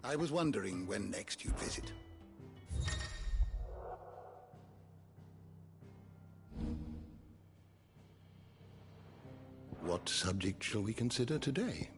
I was wondering when next you'd visit. What subject shall we consider today?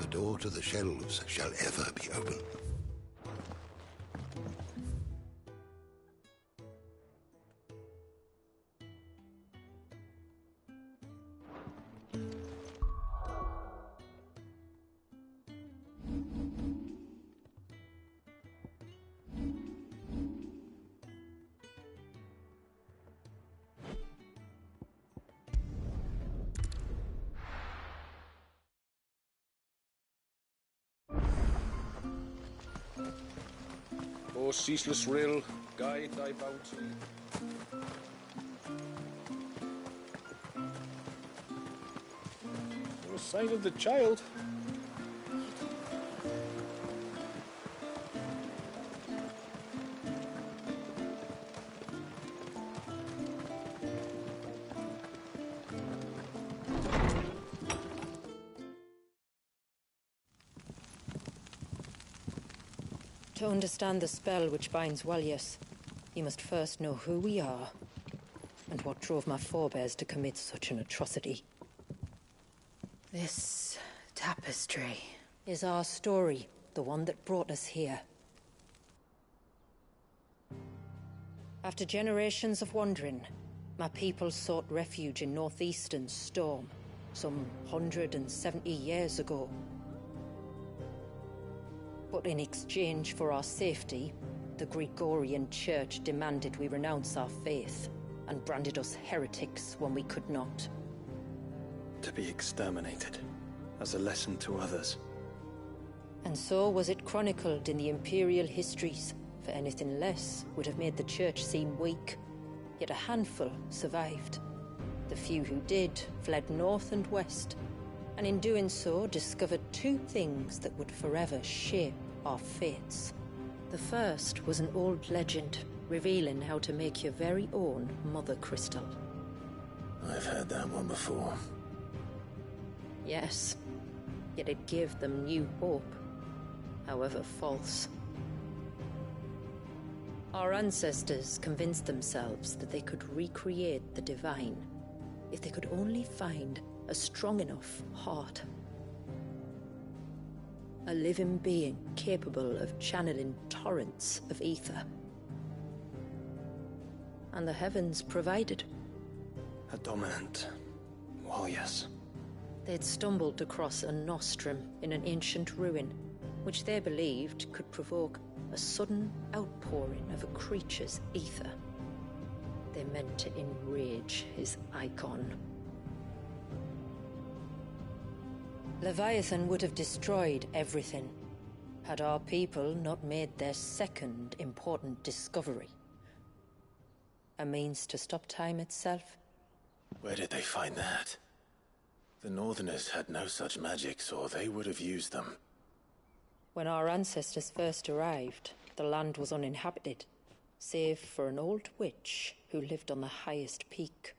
The door to the shelves shall ever be open. O ceaseless rill, guide thy bounty. No sign of the child. To understand the spell which binds Walyas, you must first know who we are, and what drove my forebears to commit such an atrocity. This tapestry is our story, the one that brought us here. After generations of wandering, my people sought refuge in northeastern Storm, some 170 years ago. But in exchange for our safety, the Gregorian Church demanded we renounce our faith, and branded us heretics when we could not. To be exterminated, as a lesson to others. And so was it chronicled in the Imperial histories, for anything less would have made the Church seem weak. Yet a handful survived. The few who did fled north and west, and in doing so discovered two things that would forever shape our fates. The first was an old legend, revealing how to make your very own Mother Crystal. I've heard that one before. Yes, yet it gave them new hope, however false. Our ancestors convinced themselves that they could recreate the divine if they could only find a strong enough heart. A living being capable of channeling torrents of ether. And the heavens provided. A dominant Walyas. They'd stumbled across a nostrum in an ancient ruin, which they believed could provoke a sudden outpouring of a creature's ether. They meant to enrage his icon. Leviathan would have destroyed everything, had our people not made their second important discovery. A means to stop time itself. Where did they find that? The Northerners had no such magics, or they would have used them. When our ancestors first arrived, the land was uninhabited, save for an old witch who lived on the highest peak.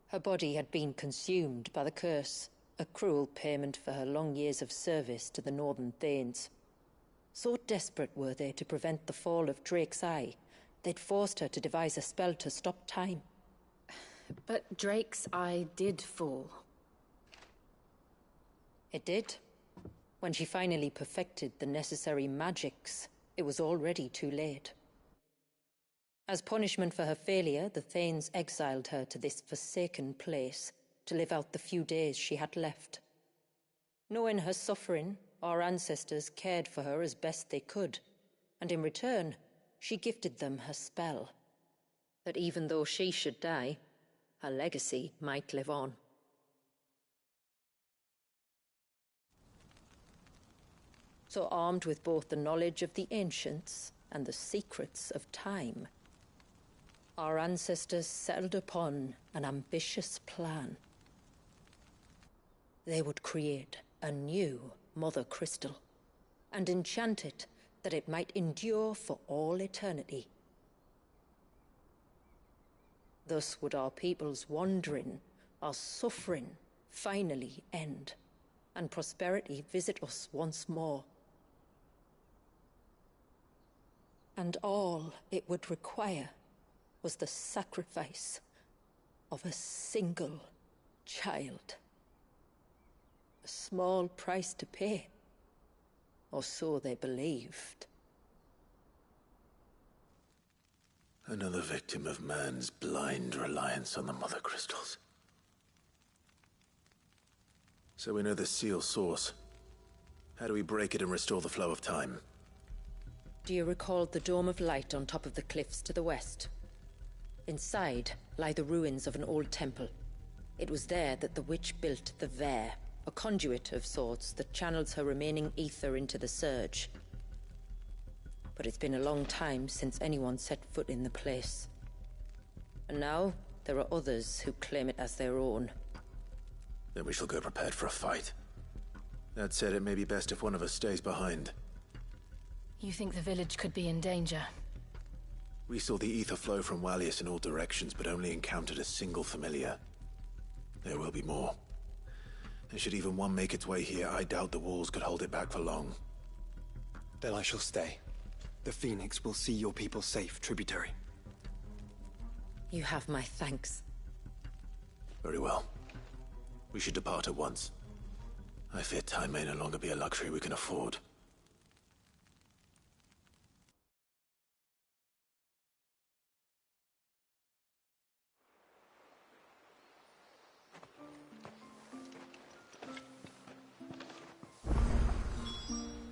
Her body had been consumed by the curse, a cruel payment for her long years of service to the Northern Thanes. So desperate were they to prevent the fall of Drake's Eye, they'd forced her to devise a spell to stop time. But Drake's Eye did fall. It did. When she finally perfected the necessary magics, it was already too late. As punishment for her failure, the Thanes exiled her to this forsaken place to live out the few days she had left. Knowing her suffering, our ancestors cared for her as best they could, and in return, she gifted them her spell. That even though she should die, her legacy might live on. So armed with both the knowledge of the ancients and the secrets of time, our ancestors settled upon an ambitious plan. They would create a new Mother Crystal, and enchant it that it might endure for all eternity. Thus would our people's wandering, our suffering, finally end, and prosperity visit us once more. And all it would require was the sacrifice of a single child. A small price to pay, or so they believed. Another victim of man's blind reliance on the Mother Crystals. So we know the seal's source. How do we break it and restore the flow of time? Do you recall the Dome of Light on top of the cliffs to the west? Inside lie the ruins of an old temple. It was there that the witch built the Vare, a conduit of sorts that channels her remaining ether into the Surge. But it's been a long time since anyone set foot in the place. And now, there are others who claim it as their own. Then we shall go prepared for a fight. That said, it may be best if one of us stays behind. You think the village could be in danger? We saw the ether flow from Wallius in all directions, but only encountered a single familiar. There will be more. And should even one make its way here, I doubt the walls could hold it back for long. Then I shall stay. The Phoenix will see your people safe, tributary. You have my thanks. Very well. We should depart at once. I fear time may no longer be a luxury we can afford.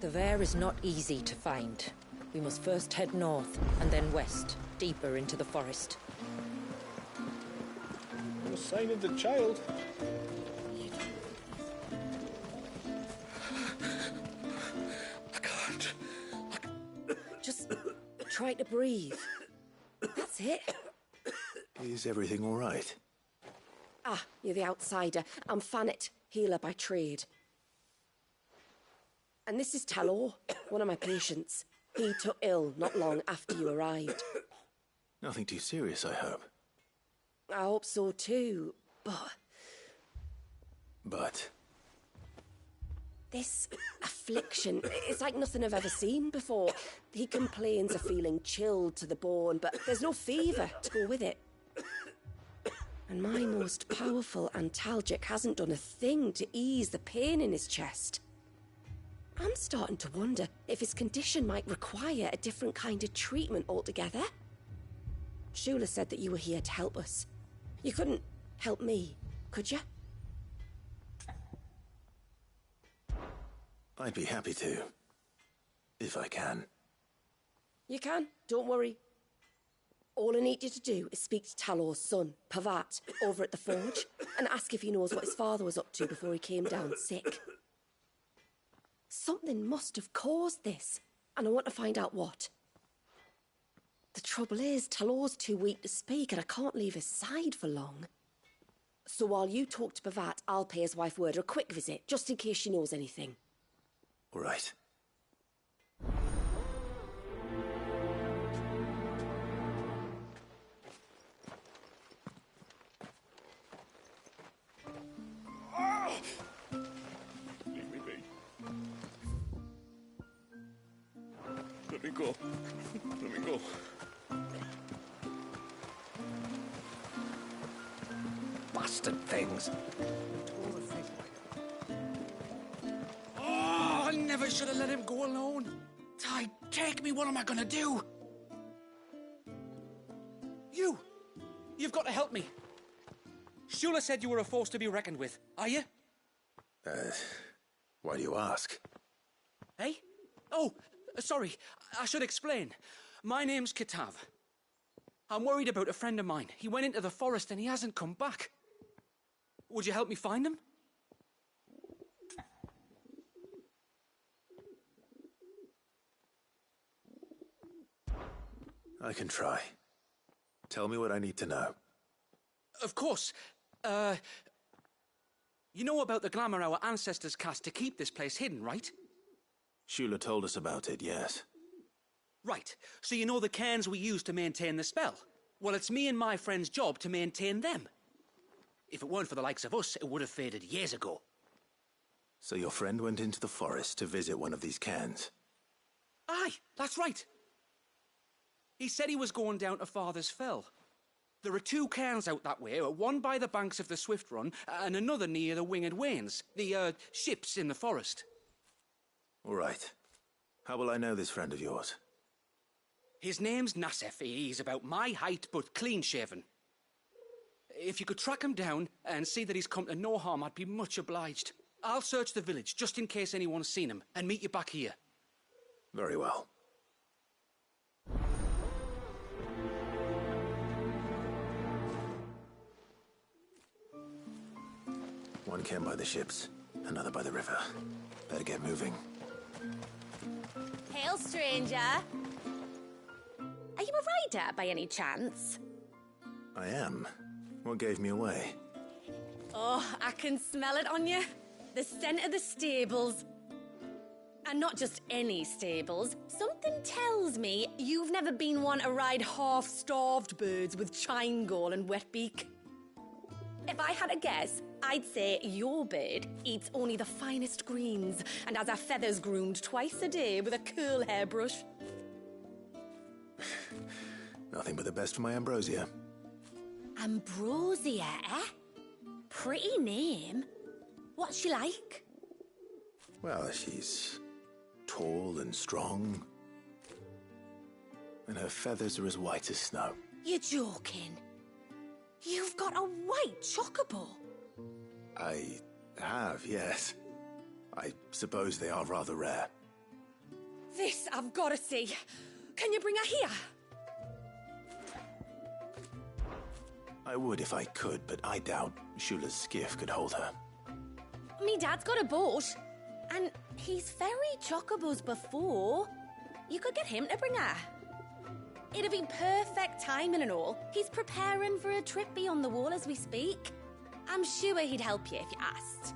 The Vare is not easy to find. We must first head north, and then west, deeper into the forest. No sign of the child. I can't. Just try to breathe. That's it. Is everything all right? Ah, you're the outsider. I'm Fannet, healer by trade. And this is Talor, one of my patients. He took ill not long after you arrived. Nothing too serious, I hope. I hope so too, but... But... This affliction, it's like nothing I've ever seen before. He complains of feeling chilled to the bone, but there's no fever to go with it. And my most powerful antalgic hasn't done a thing to ease the pain in his chest. I'm starting to wonder if his condition might require a different kind of treatment altogether. Shula said that you were here to help us. You couldn't help me, could you? I'd be happy to. If I can. You can, don't worry. All I need you to do is speak to Talor's son, Pavat, over at the forge, and ask if he knows what his father was up to before he came down sick. Something must have caused this, and I want to find out what. The trouble is, Talor's too weak to speak, and I can't leave his side for long. So while you talk to Pavat, I'll pay his wife word a quick visit, just in case she knows anything. All right. Let me go. Let me go. Bastard things. Oh, I never should have let him go alone. Ty, take me. What am I gonna do? You've got to help me. Shula said you were a force to be reckoned with. Are you? Why do you ask? Hey? Oh, sorry. I should explain. My name's Kitav. I'm worried about a friend of mine. He went into the forest and he hasn't come back. Would you help me find him? I can try. Tell me what I need to know. Of course. You know about the glamour our ancestors cast to keep this place hidden, right? Shula told us about it, yes. Right. So you know the cairns we use to maintain the spell? Well, it's me and my friend's job to maintain them. If it weren't for the likes of us, it would have faded years ago. So your friend went into the forest to visit one of these cairns? Aye, that's right. He said he was going down to Father's Fell. There are 2 cairns out that way, one by the banks of the Swift Run, and another near the Winged Wains, the, ships in the forest. All right. How will I know this friend of yours? His name's Nassef. He's about my height, but clean-shaven. If you could track him down and see that he's come to no harm, I'd be much obliged. I'll search the village, just in case anyone's seen him, and meet you back here. Very well. One cairn by the ships, another by the river. Better get moving. Hail, stranger. Are you a rider by any chance? I am. What gave me away? Oh, I can smell it on you. The scent of the stables. And not just any stables. Something tells me you've never been one to ride half-starved birds with chine-gall and wet beak. If I had a guess, I'd say your bird eats only the finest greens and has her feathers groomed twice a day with a curl hairbrush. Nothing but the best for my ambrosia. Ambrosia, eh? Pretty name. What's she like? Well, she's tall and strong. And her feathers are as white as snow. You're joking. You've got a white chocobo. I have, yes. I suppose they are rather rare. This I've got to see. Can you bring her here? I would if I could, but I doubt Shula's skiff could hold her. Me dad's got a boat. And he's ferried chocobos before. You could get him to bring her. It'd be perfect timing and all. He's preparing for a trip beyond the wall as we speak. I'm sure he'd help you if you asked.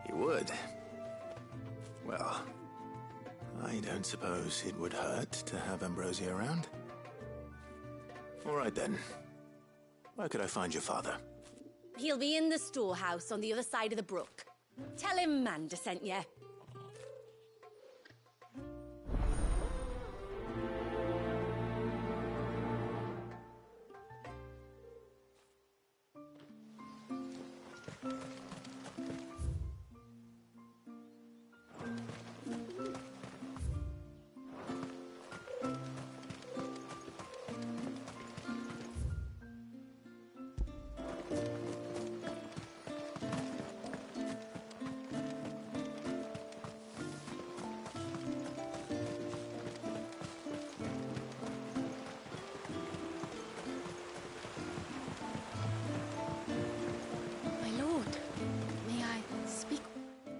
He would. Well, I don't suppose it would hurt to have Ambrosia around. All right then. Where could I find your father? He'll be in the storehouse on the other side of the brook. Tell him Manda sent you.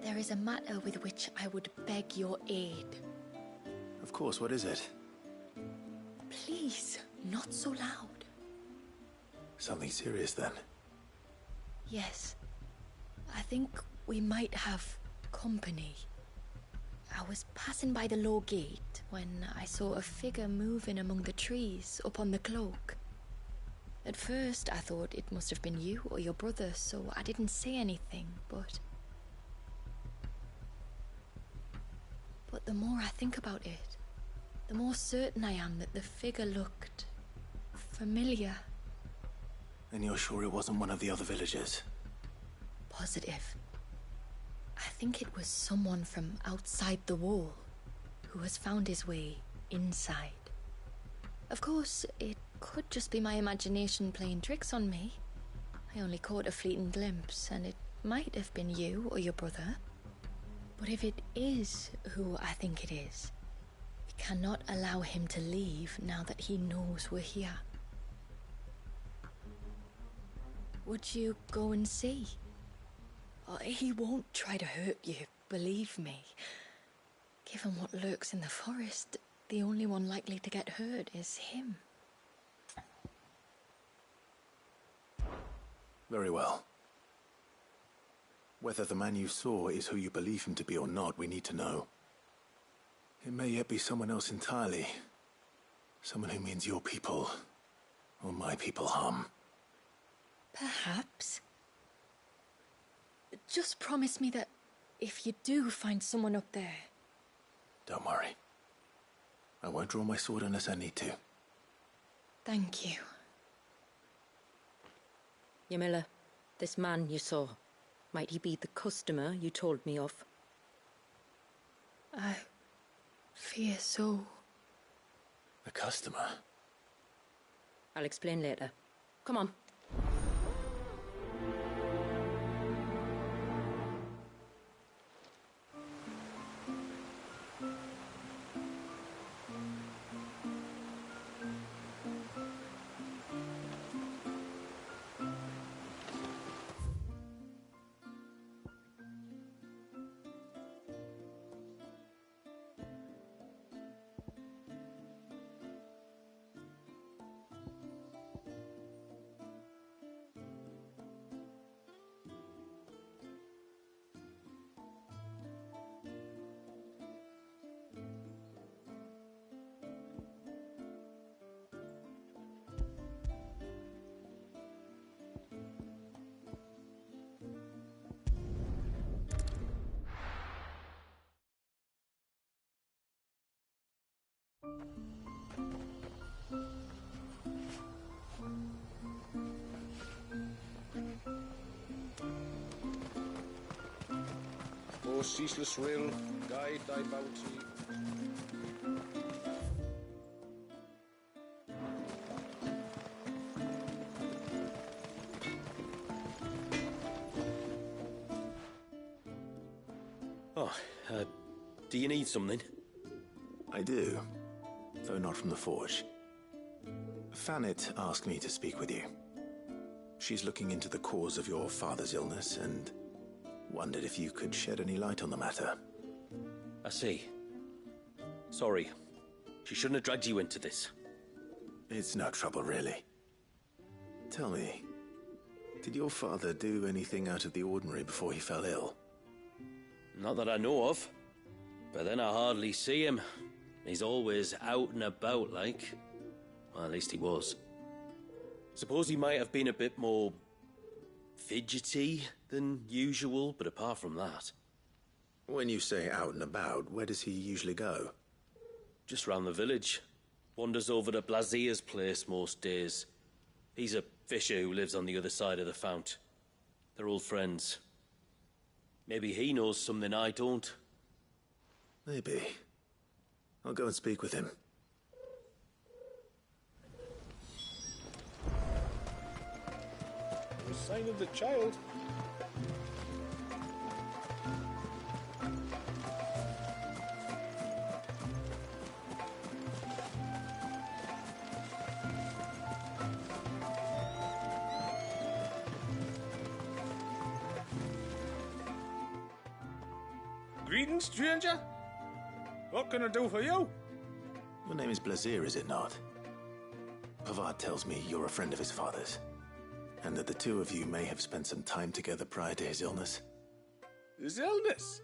There is a matter with which I would beg your aid. Of course, what is it? Please, not so loud. Something serious then? Yes. I think we might have company. I was passing by the low gate when I saw a figure moving among the trees up on the cloak. At first I thought it must have been you or your brother, so I didn't say anything, but the more I think about it, the more certain I am that the figure looked familiar. And you're sure it wasn't one of the other villagers? Positive. I think it was someone from outside the wall who has found his way inside. Of course, it could just be my imagination playing tricks on me. I only caught a fleeting glimpse, and it might have been you or your brother. But if it is who I think it is, we cannot allow him to leave now that he knows we're here. Would you go and see? Oh, he won't try to hurt you, believe me. Given what lurks in the forest, the only one likely to get hurt is him. Very well. Whether the man you saw is who you believe him to be or not, we need to know. It may yet be someone else entirely. Someone who means your people, or my people, harm. Perhaps. Just promise me that if you do find someone up there... Don't worry. I won't draw my sword unless I need to. Thank you. Yamila, this man you saw, might he be the customer you told me of? I fear so. A customer? I'll explain later. Come on. O ceaseless will, guide thy bounty. Oh, do you need something? I do, though not from the forge. Fanit asked me to speak with you. She's looking into the cause of your father's illness and wondered if you could shed any light on the matter. I see. Sorry. She shouldn't have dragged you into this. It's no trouble, really. Tell me, did your father do anything out of the ordinary before he fell ill? Not that I know of. But then I hardly see him. He's always out and about, like. Well, at least he was. Suppose he might have been a bit more fidgety than usual, but apart from that... When you say out and about, where does he usually go? Just round the village. Wanders over to Blazia's place most days. He's a fisher who lives on the other side of the fount. They're old friends. Maybe he knows something I don't. Maybe. I'll go and speak with him. No sign of the child. Greetings, stranger. What can I do for you? Your name is Blazir, is it not? Pavad tells me you're a friend of his father's, and that the two of you may have spent some time together prior to his illness. His illness?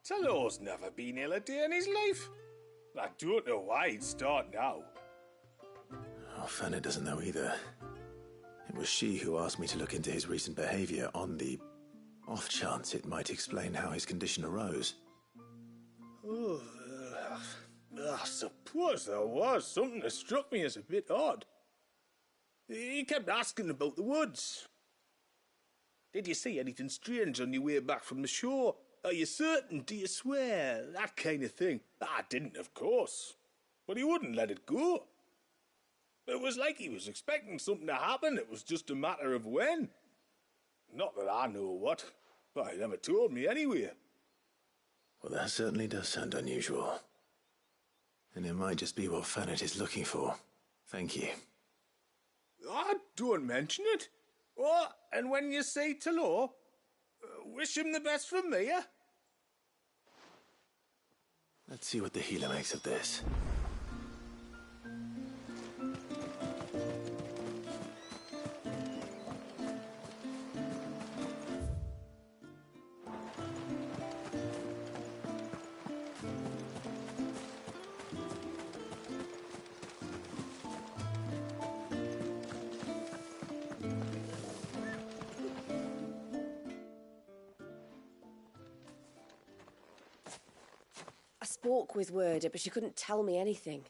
Talo's never been ill a day in his life. I don't know why he'd start now. Oh, Fanny doesn't know either. It was she who asked me to look into his recent behavior on the off chance it might explain how his condition arose. Oh, I suppose there was something that struck me as a bit odd. He kept asking about the woods. Did you see anything strange on your way back from the shore? Are you certain? Do you swear? That kind of thing. I didn't, of course. But he wouldn't let it go. It was like he was expecting something to happen. It was just a matter of when. Not that I know what, but he never told me anyway. Well, that certainly does sound unusual. And it might just be what Fanet is looking for. Thank you. Ah, don't mention it. Oh, and when you say Talor, wish him the best from me, eh? Let's see what the healer makes of this. I spoke with Werder, but she couldn't tell me anything.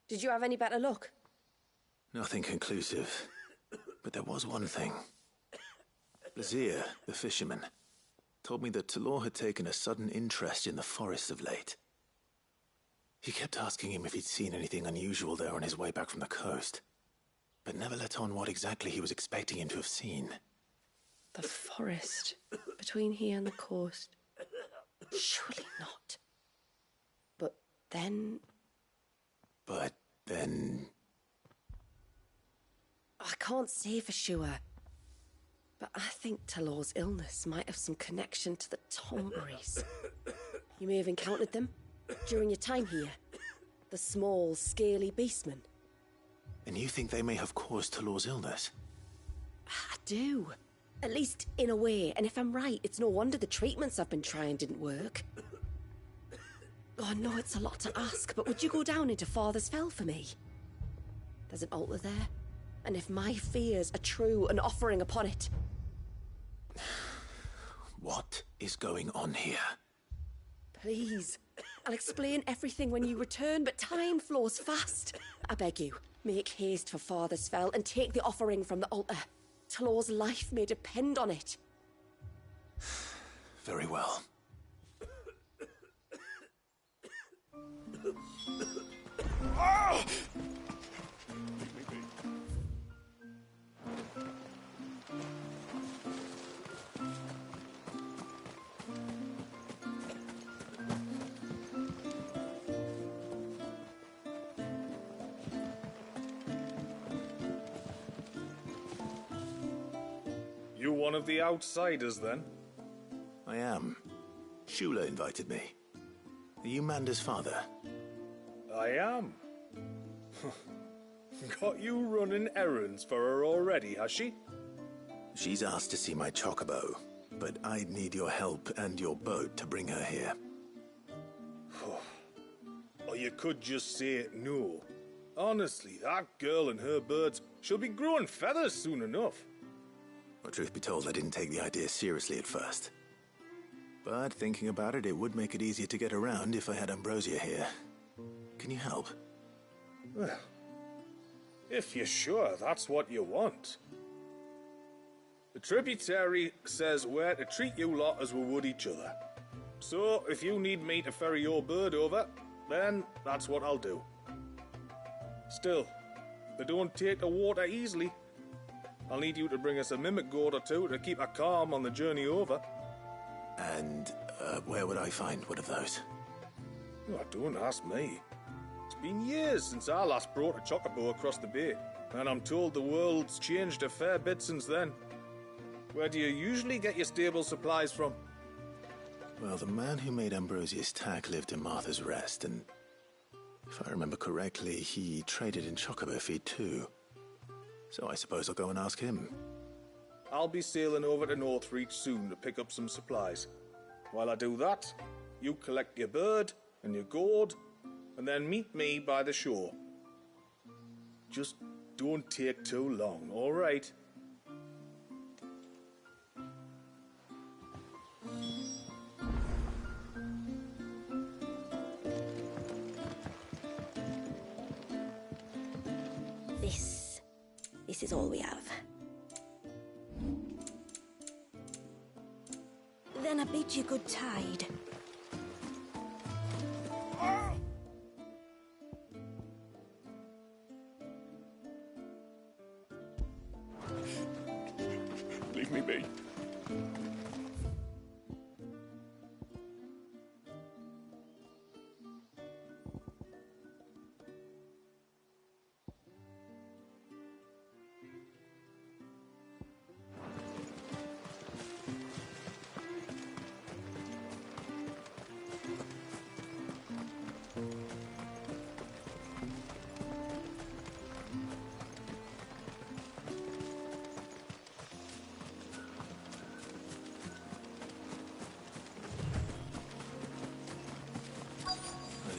Did you have any better luck? Nothing conclusive. But there was one thing. Lazir, the fisherman, told me that Talor had taken a sudden interest in the forest of late. He kept asking him if he'd seen anything unusual there on his way back from the coast, but never let on what exactly he was expecting him to have seen. The forest between here and the coast. Surely not. But then... I can't say for sure. But I think Talor's illness might have some connection to the Tomberries. You may have encountered them during your time here. The small, scaly beastmen. And you think they may have caused Talor's illness? I do. At least in a way. And if I'm right, it's no wonder the treatments I've been trying didn't work. Oh, I know it's a lot to ask, but would you go down into Father's Fell for me? There's an altar there. And if my fears are true, an offering upon it. What is going on here? Please. I'll explain everything when you return, but time flows fast. I beg you, make haste for Father's Fell and take the offering from the altar. Talor's life may depend on it. Very well. Oh! You one of the outsiders, then? I am. Shula invited me. Are you Manda's father? I am. Got you running errands for her already, has she? She's asked to see my chocobo, but I'd need your help and your boat to bring her here. Or you could just say no. Honestly, that girl and her birds, she'll be growing feathers soon enough. Well, truth be told, I didn't take the idea seriously at first. But thinking about it, it would make it easier to get around if I had Ambrosia here. Can you help? Well, if you're sure that's what you want. The tributary says where to treat you lot as we would each other. So, if you need me to ferry your bird over, then that's what I'll do. Still, they don't take the water easily. I'll need you to bring us a mimic gourd or two to keep her calm on the journey over. And, where would I find one of those? Oh, don't ask me. It's been years since I last brought a chocobo across the bay, and I'm told the world's changed a fair bit since then. Where do you usually get your stable supplies from? Well, the man who made Ambrosia's tack lived in Martha's Rest, and if I remember correctly, he traded in chocobo feed too. So I suppose I'll go and ask him. I'll be sailing over to Northreach soon to pick up some supplies. While I do that, you collect your bird and your gourd, and then meet me by the shore. Just don't take too long, all right? This is all we have. Then I bid you good tide. Leave me be.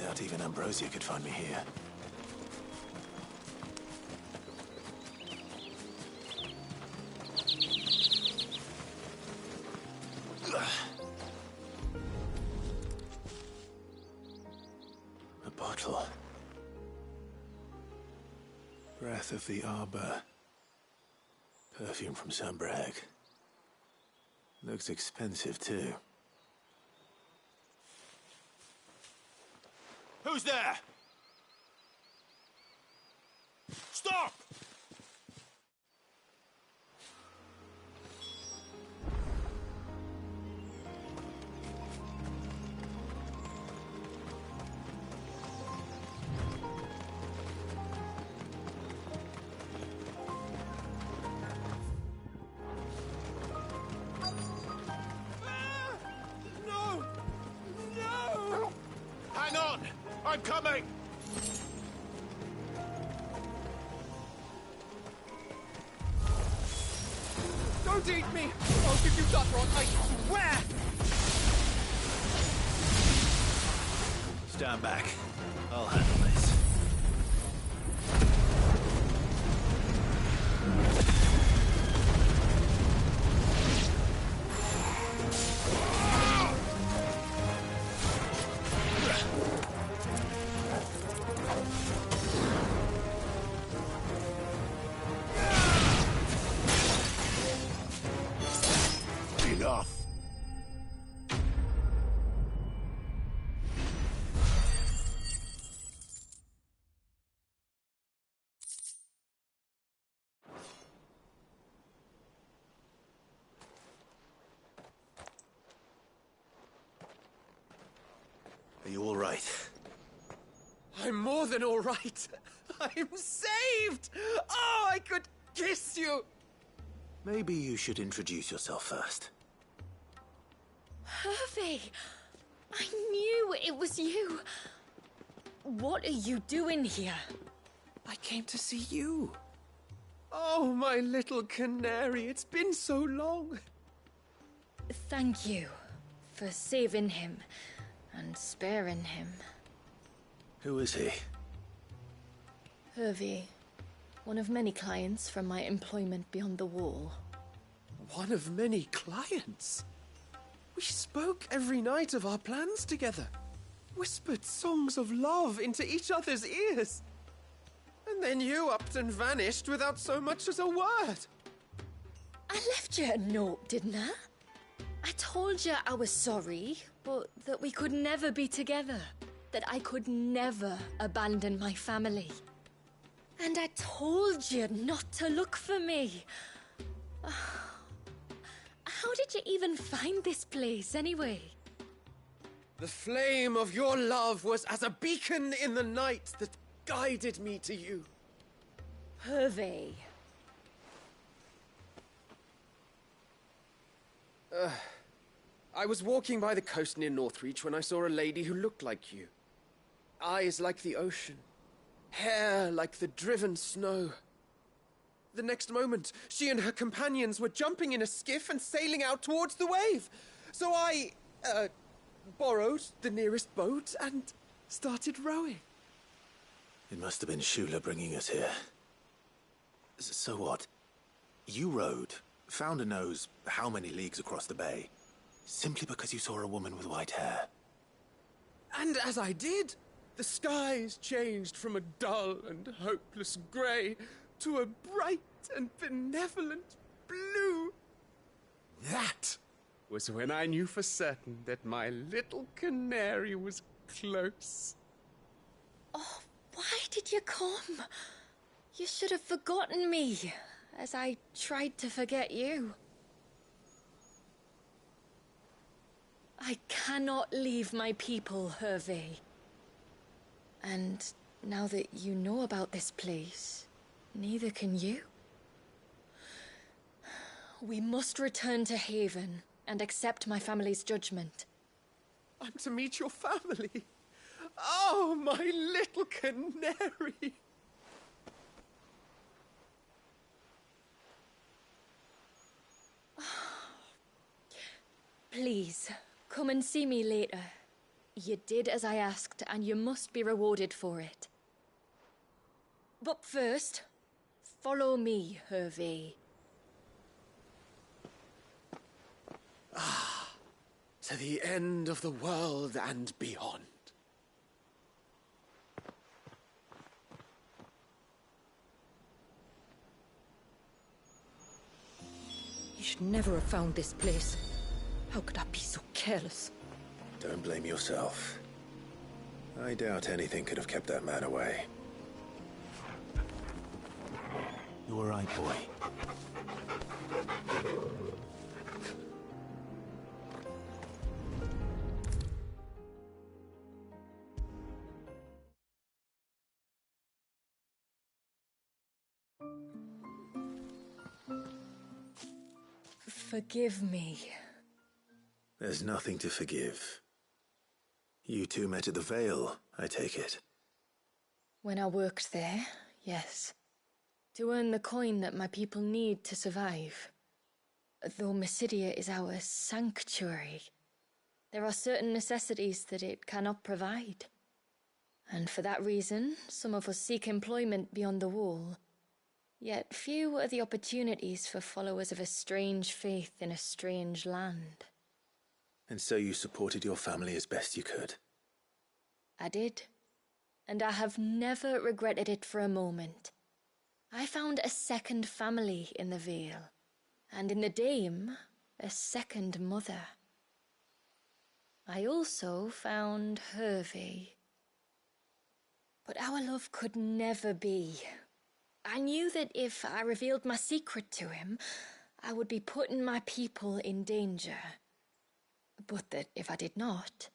Not even Ambrosia could find me here. A bottle. Breath of the Arbor. Perfume from Sambrag. Looks expensive, too. Who's there? Stop! No! No! Hang on! I'm coming! Don't eat me! I'll give you that wrong, I swear! Stand back. I'll handle this. Enough. Are you all right? I'm more than all right. I'm saved! Oh, I could kiss you! Maybe you should introduce yourself first. Hervey! I knew it was you. What are you doing here? I came to see you. Oh, my little canary, it's been so long. Thank you for saving him and sparing him. Who is he? Hervey, one of many clients from my employment beyond the wall. One of many clients? We spoke every night of our plans together. Whispered songs of love into each other's ears. And then you upped and vanished without so much as a word. I left you a note, didn't I? I told you I was sorry, but that we could never be together. That I could never abandon my family. And I told you not to look for me. How did you even find this place, anyway? The flame of your love was as a beacon in the night that guided me to you. Hervey. I was walking by the coast near Northreach when I saw a lady who looked like you. Eyes like the ocean. Hair like the driven snow. The next moment, she and her companions were jumping in a skiff and sailing out towards the wave. So I, borrowed the nearest boat and started rowing. It must have been Shula bringing us here. So what? You rowed, found a nose how many leagues across the bay, simply because you saw a woman with white hair. And as I did, the skies changed from a dull and hopeless grey to a bright and benevolent blue. That was when I knew for certain that my little canary was close. Oh, why did you come? You should have forgotten me, as I tried to forget you. I cannot leave my people, Hervé. And now that you know about this place, neither can you. We must return to Haven and accept my family's judgment. I'm to meet your family. Oh, my little canary. Please, come and see me later. You did as I asked, and you must be rewarded for it. But first, follow me, Hervé. Ah, to the end of the world and beyond. You should never have found this place. How could I be so careless? Don't blame yourself. I doubt anything could have kept that man away. You were right, boy. Forgive me. There's nothing to forgive. You two met at the Vale, I take it. When I worked there, yes. To earn the coin that my people need to survive. Though Mysidia is our sanctuary, there are certain necessities that it cannot provide. And for that reason, some of us seek employment beyond the wall. Yet few are the opportunities for followers of a strange faith in a strange land. And so you supported your family as best you could? I did. And I have never regretted it for a moment. I found a second family in the Vale. And in the Dame, a second mother. I also found Hervé. But our love could never be. I knew that if I revealed my secret to him, I would be putting my people in danger. But that if I did not,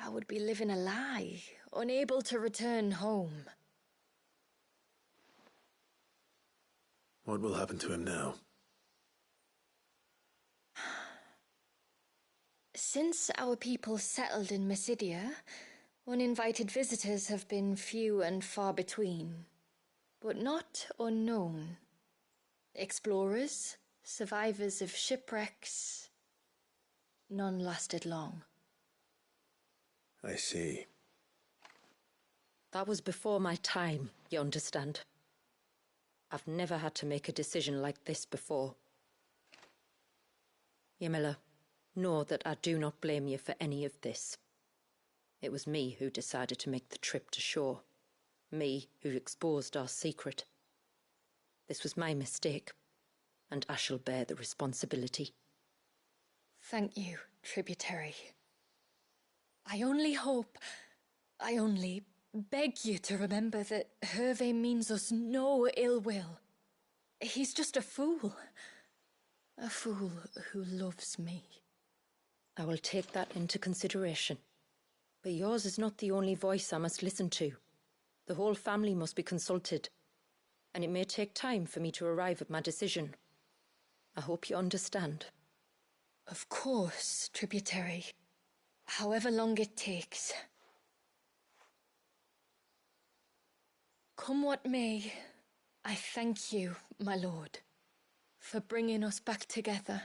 I would be living a lie, unable to return home. What will happen to him now? Since our people settled in Mysidia, uninvited visitors have been few and far between. But not unknown. Explorers, survivors of shipwrecks, none lasted long. I see. That was before my time, you understand. I've never had to make a decision like this before. Yamila, know that I do not blame you for any of this. It was me who decided to make the trip to shore. Me who exposed our secret. This was my mistake, and I shall bear the responsibility. Thank you, tributary. I only beg you to remember that Hervé means us no ill will. He's just a fool who loves me. I will take that into consideration. But yours is not the only voice I must listen to. The whole family must be consulted, and it may take time for me to arrive at my decision. I hope you understand. Of course, tributary. However long it takes. Come what may, I thank you, my lord, for bringing us back together.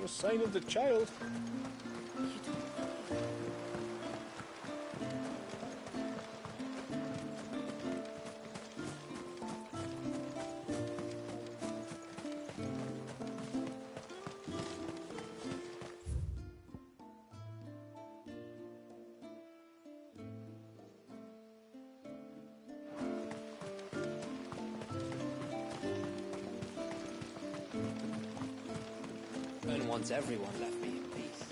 No sign of the child. And once everyone left me in peace.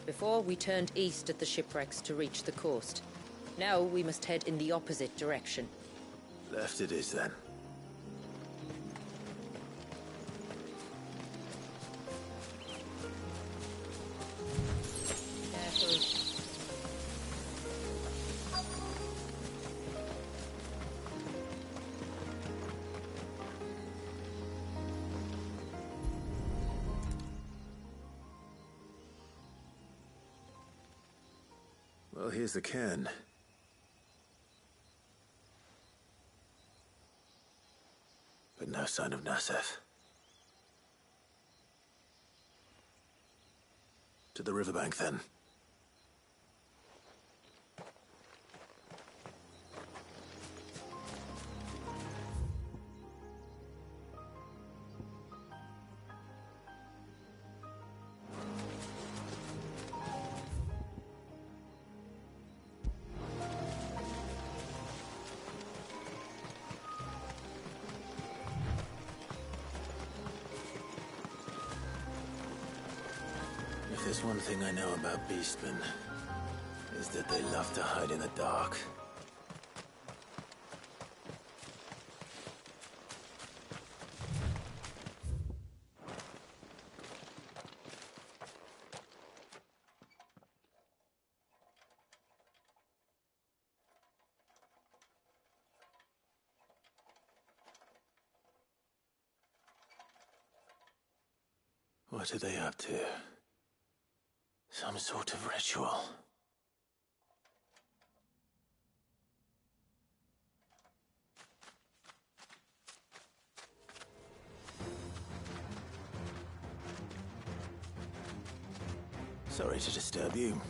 Before, we turned east at the shipwrecks to reach the coast. Now we must head in the opposite direction. Left it is, then. Careful. Well, here's the cairn. But no sign of Nasef. To the riverbank, then. If there's one thing I know about beastmen, is that they love to hide in the dark. What are they up to? Some sort of ritual. Sorry to disturb you.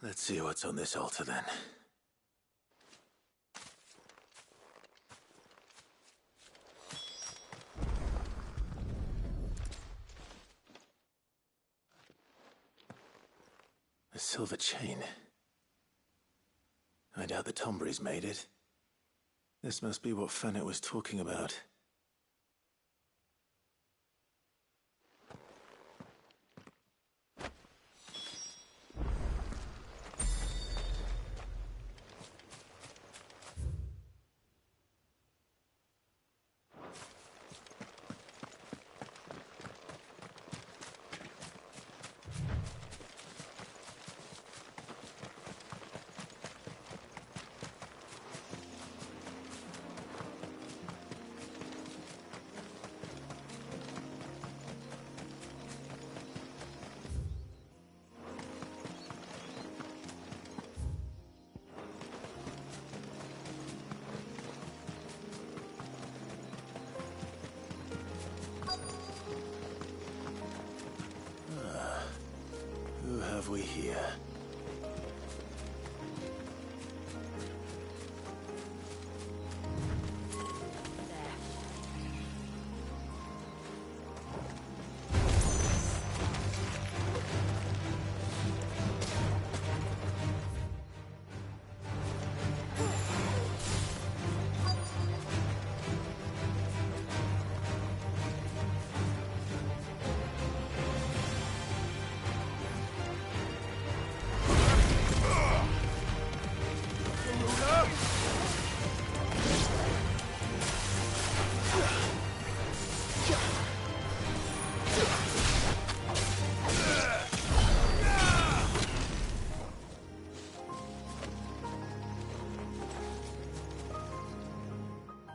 Let's see what's on this altar, then. A silver chain. I doubt the Tombries made it. This must be what Fennec was talking about. here.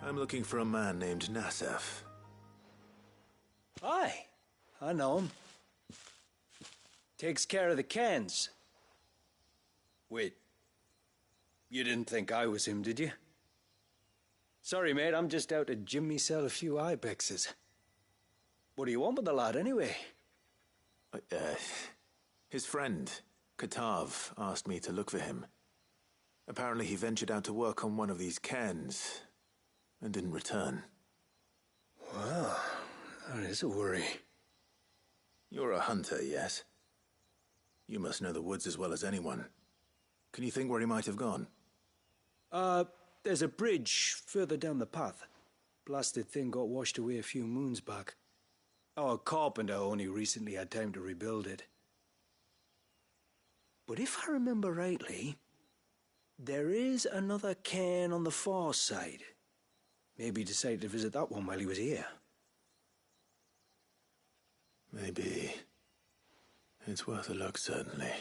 I'm looking for a man named Nassef. Aye, I know him. Takes care of the cans. Wait, you didn't think I was him, did you? Sorry, mate, I'm just out to jimmy sell a few ibexes. What do you want with the lad, anyway? His friend, Katav, asked me to look for him. Apparently he ventured out to work on one of these cairns and didn't return. Well, that is a worry. You're a hunter, yes? You must know the woods as well as anyone. Can you think where he might have gone? There's a bridge further down the path. Blasted thing got washed away a few moons back. Our carpenter only recently had time to rebuild it. But if I remember rightly, there is another cairn on the far side. Maybe he decided to visit that one while he was here. Maybe. It's worth a look, certainly.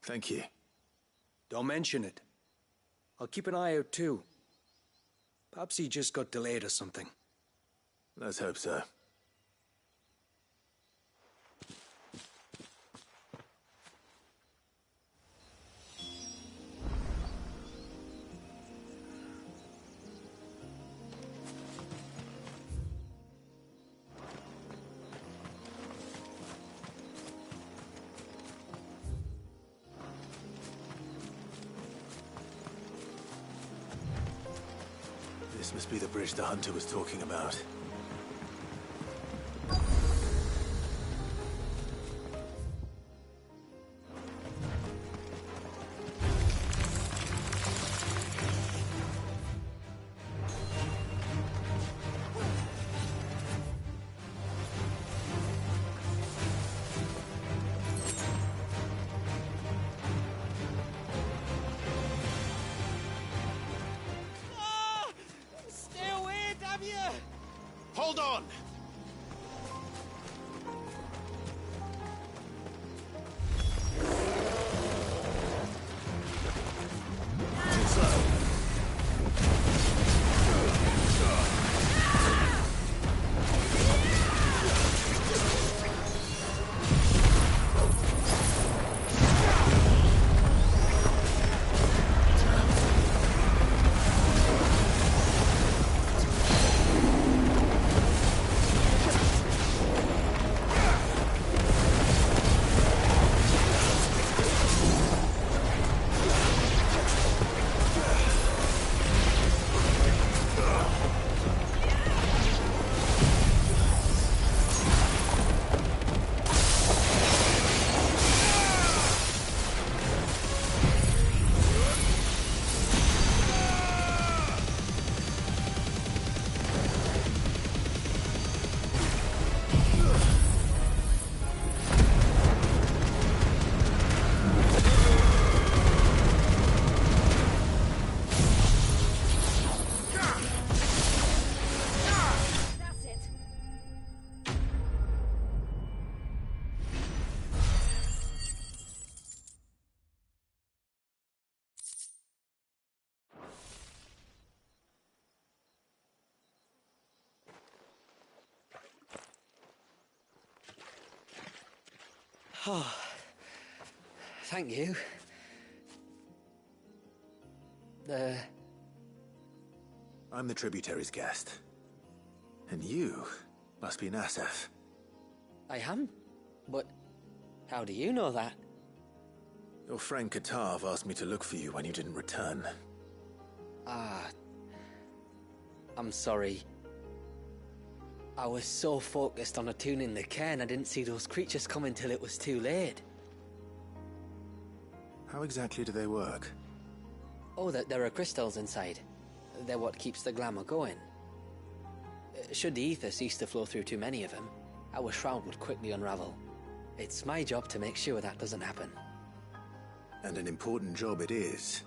Thank you. Don't mention it. I'll keep an eye out too. Perhaps he just got delayed or something. Let's hope so. This must be the bridge the hunter was talking about. Hold on! Oh, thank you. I'm the tributary's guest. And you must be Nassef. I am? But how do you know that? Your friend Katav asked me to look for you when you didn't return. I'm sorry. I was so focused on attuning the cairn, I didn't see those creatures coming till it was too late. How exactly do they work? Oh, there are crystals inside. They're what keeps the glamour going. Should the ether cease to flow through too many of them, our shroud would quickly unravel. It's my job to make sure that doesn't happen. And an important job it is.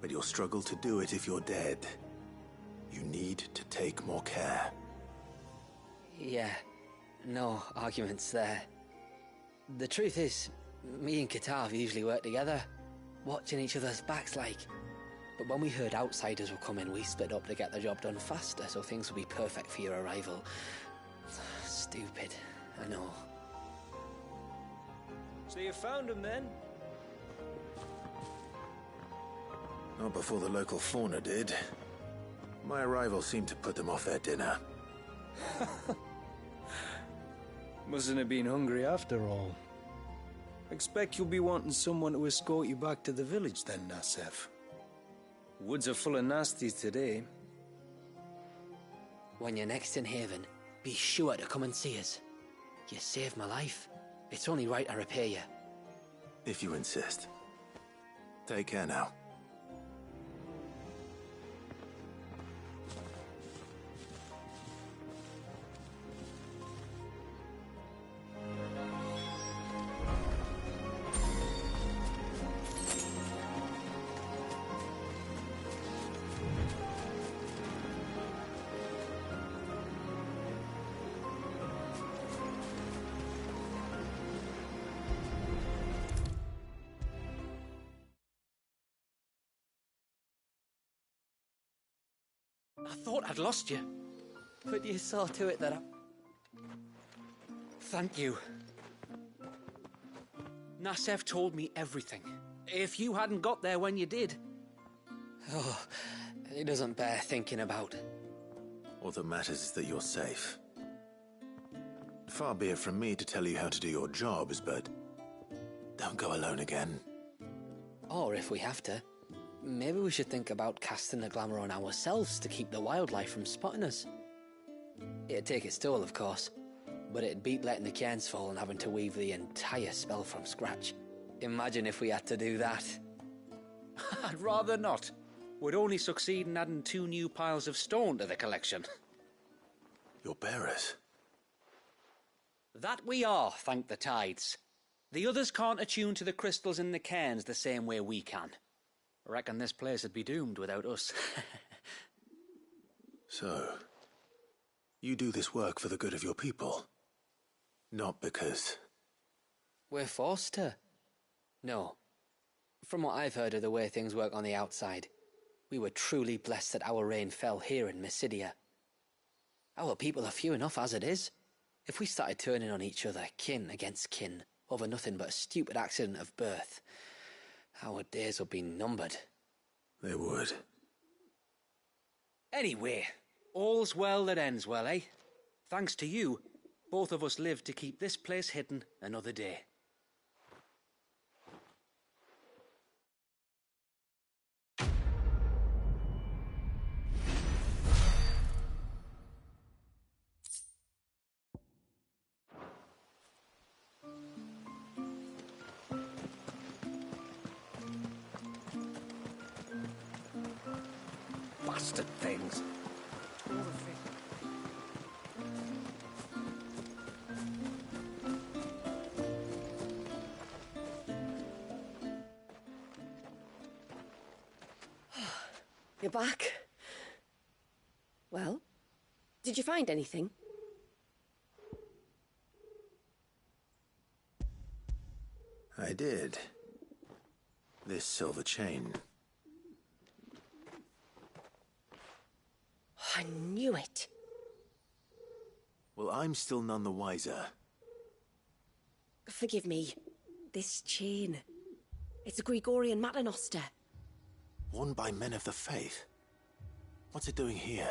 But you'll struggle to do it if you're dead. You need to take more care. Yeah, no arguments there. The truth is, me and Katav usually work together, watching each other's backs like. But when we heard outsiders were coming, we split up to get the job done faster, so things would be perfect for your arrival. Stupid, I know. So you found him then? Not before the local fauna did. My arrival seemed to put them off their dinner. Mustn't have been hungry after all. Expect you'll be wanting someone to escort you back to the village then, Nasef. Woods are full of nasties today. When you're next in Haven, be sure to come and see us. You saved my life. It's only right I repay you. If you insist. Take care now. I thought I'd lost you. But you saw to it that I... Thank you. Nasef told me everything. If you hadn't got there when you did... Oh, it doesn't bear thinking about. All that matters is that you're safe. Far be it from me to tell you how to do your jobs, but don't go alone again. Or if we have to, maybe we should think about casting the glamour on ourselves to keep the wildlife from spotting us. It'd take its toll, of course, but it'd beat letting the cairns fall and having to weave the entire spell from scratch. Imagine if we had to do that. I'd rather not. Would only succeed in adding 2 new piles of stone to the collection. Your bearers? That we are, thank the tides. The others can't attune to the crystals in the cairns the same way we can. I reckon this place would be doomed without us. So, you do this work for the good of your people? Not because... We're forced to. No. From what I've heard of the way things work on the outside, we were truly blessed that our rain fell here in Mysidia. Our people are few enough as it is. If we started turning on each other, kin against kin, over nothing but a stupid accident of birth, our days would be numbered. They would. Anyway, all's well that ends well, eh? Thanks to you, both of us lived to keep this place hidden another day. Bastard things. You're back. Well, did you find anything? I did. This silver chain. I knew it. Well, I'm still none the wiser. Forgive me. This chain. It's a Gregorian Maternoster. Worn by men of the faith. What's it doing here?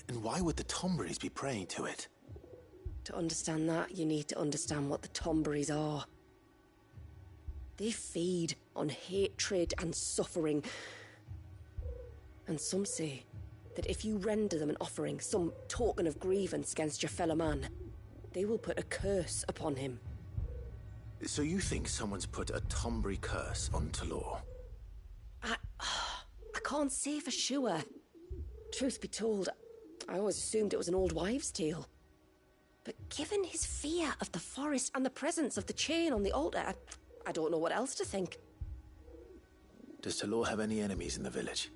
And why would the Tomberries be praying to it? To understand that, you need to understand what the Tomberries are. They feed on hatred and suffering. And some say that if you render them an offering, some token of grievance against your fellow man, they will put a curse upon him. So you think someone's put a Tombry curse on Talor? I can't say for sure. Truth be told, I always assumed it was an old wives' tale. But given his fear of the forest and the presence of the chain on the altar, I don't know what else to think. Does Talor have any enemies in the village?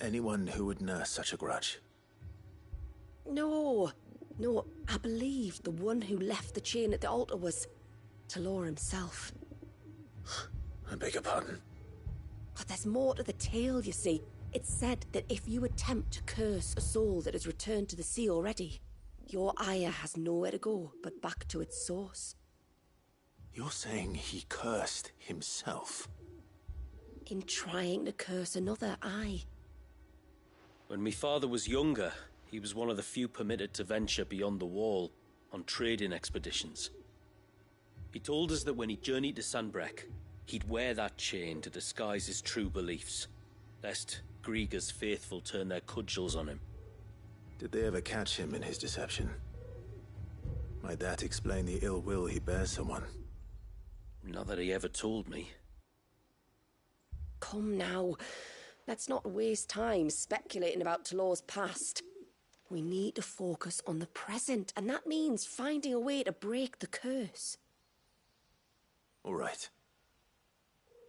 Anyone who would nurse such a grudge? No, I believe the one who left the chain at the altar was Talor himself. I beg your pardon? But there's more to the tale, you see. It's said that if you attempt to curse a soul that has returned to the sea already, your ire has nowhere to go but back to its source. You're saying he cursed himself? In trying to curse another, aye. When my father was younger, he was one of the few permitted to venture beyond the wall on trading expeditions. He told us that when he journeyed to Sanbreque, he'd wear that chain to disguise his true beliefs, lest Grieger's faithful turn their cudgels on him. Did they ever catch him in his deception? Might that explain the ill will he bears someone? Not that he ever told me. Come now. Let's not waste time speculating about Talor's past. We need to focus on the present, and that means finding a way to break the curse. All right.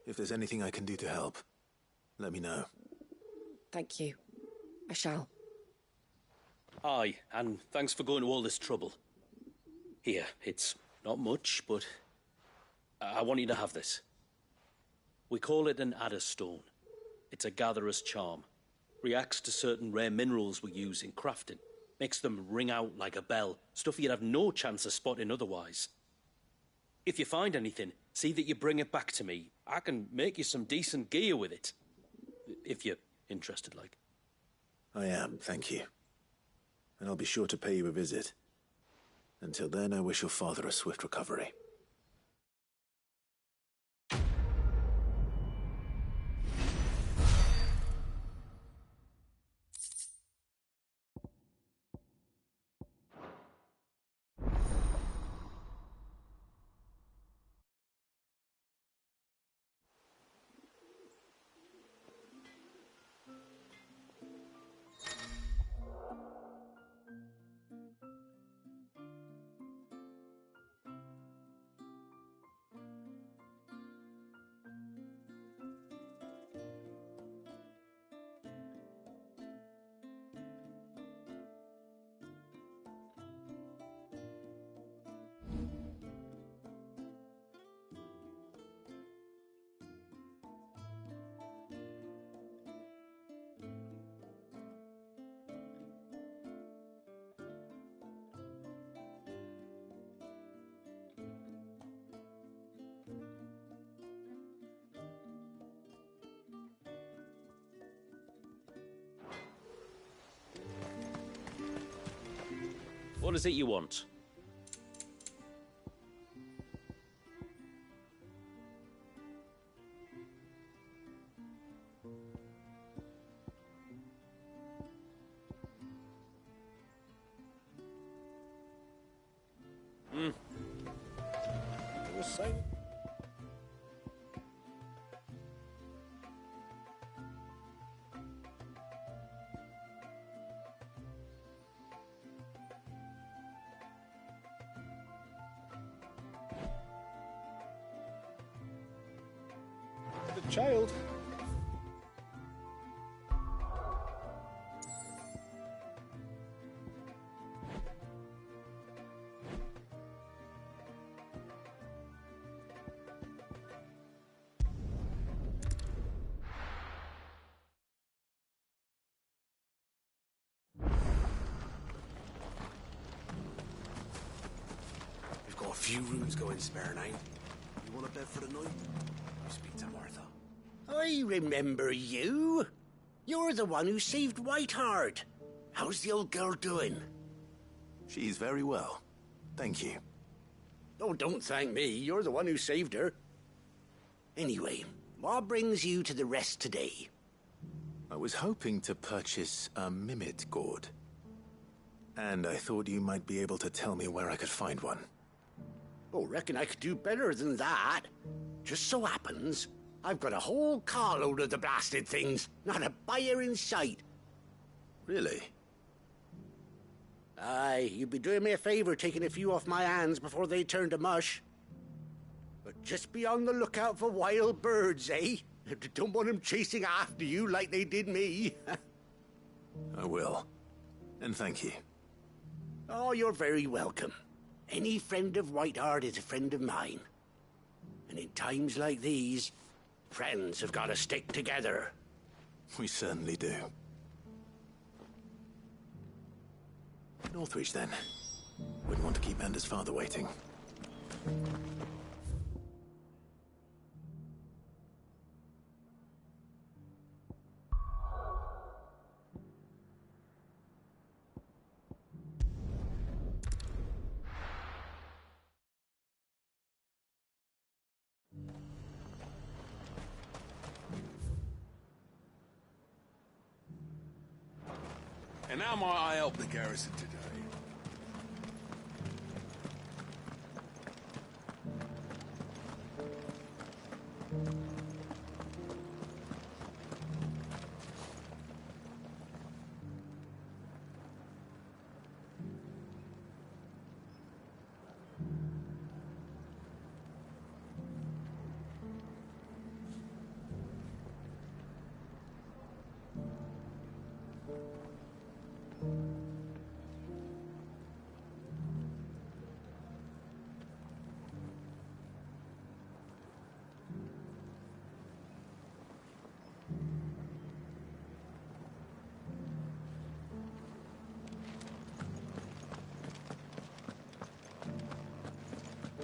If there's anything I can do to help, let me know. Thank you. I shall. Aye, and thanks for going to all this trouble. Here, it's not much, but I want you to have this. We call it an adder stone. It's a gatherer's charm. Reacts to certain rare minerals we use in crafting. Makes them ring out like a bell. Stuff you'd have no chance of spotting otherwise. If you find anything, see that you bring it back to me. I can make you some decent gear with it. If you're interested, like. I am, thank you. And I'll be sure to pay you a visit. Until then, I wish your father a swift recovery. What is it you want? It was saying. The child. We've got a few rooms going spare now. You want a bed for the night? You speak to Martha. I remember you. You're the one who saved Whiteheart. How's the old girl doing? She's very well. Thank you. Oh, don't thank me. You're the one who saved her. Anyway, what brings you to the rest today? I was hoping to purchase a Mimit gourd. And I thought you might be able to tell me where I could find one. Oh, reckon I could do better than that. Just so happens, I've got a whole carload of the blasted things. Not a buyer in sight. Really? Aye, you'd be doing me a favor taking a few off my hands before they turn to mush. But just be on the lookout for wild birds, eh? Don't want them chasing after you like they did me. I will. And thank you. Oh, you're very welcome. Any friend of Whiteheart is a friend of mine. And in times like these, friends have got to stick together. We certainly do. Northreach, then. Wouldn't want to keep Anders' father waiting. And how might I help the garrison today?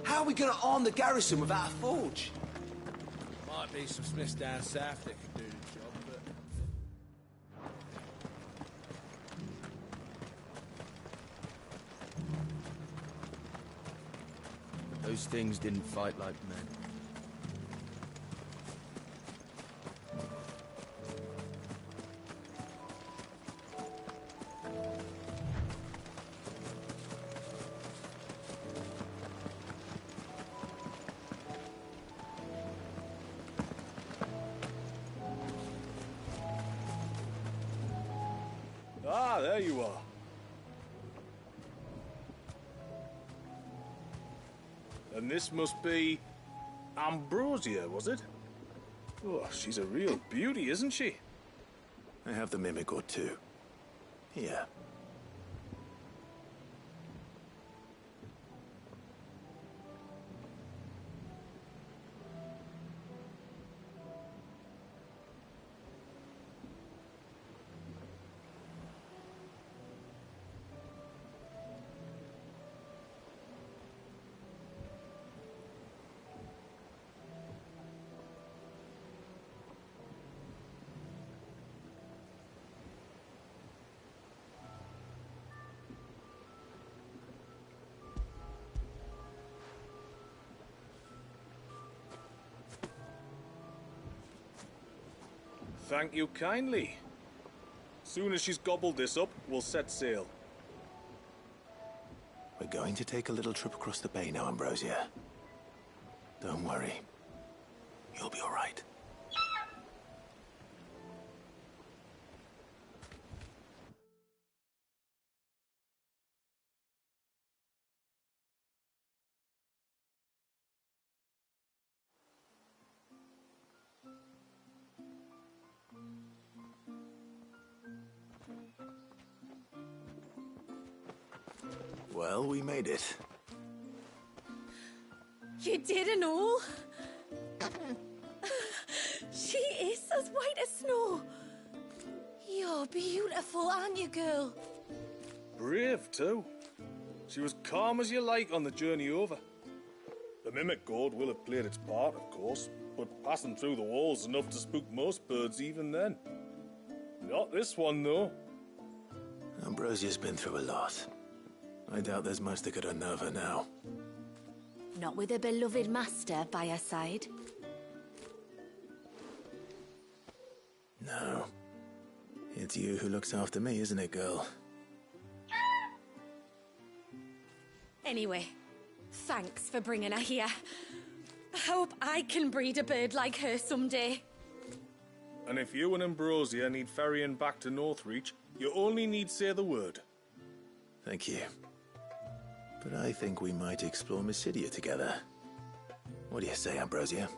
How are we gonna arm the garrison without a forge? Might be some smiths down south that could do the job, but... Those things didn't fight like men. Ah, there you are. And this must be Ambrosia, was it? Oh, she's a real beauty, isn't she? I have the Mimic or two. Here. Thank you kindly. Soon as she's gobbled this up, we'll set sail. We're going to take a little trip across the bay now, Ambrosia. Don't worry. You'll be all right. Well, we made it. You didn't all? She is as white as snow. You're beautiful, aren't you, girl? Brave, too. She was calm as you like on the journey over. The Mimic Gourd will have played its part, of course, but passing through the walls enough to spook most birds even then. Not this one, though. Ambrosia's been through a lot. I doubt there's much that could unnerve her now. Not with a beloved master by her side. No. It's you who looks after me, isn't it, girl? Anyway, thanks for bringing her here. I hope I can breed a bird like her someday. And if you and Ambrosia need ferrying back to Northreach, you only need say the word. Thank you. But I think we might explore Mysidia together. What do you say, Ambrosia?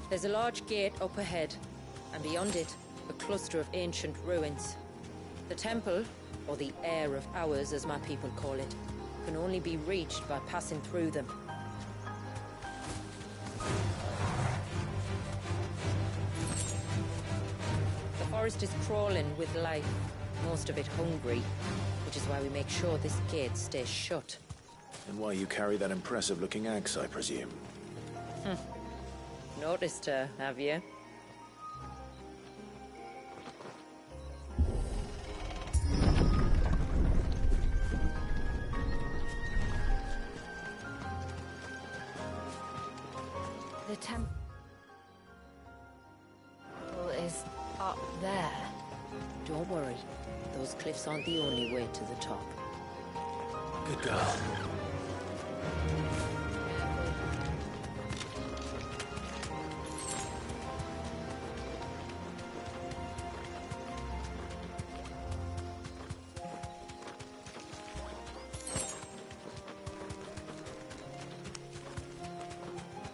There's a large gate up ahead, and beyond it, a cluster of ancient ruins. The temple, or the Heir of Hours as my people call it, can only be reached by passing through them. The forest is crawling with life, most of it hungry, which is why we make sure this gate stays shut. And why you carry that impressive-looking axe, I presume? Noticed her, have you? The temple is up there. Don't worry. Those cliffs aren't the only way to the top. Good girl.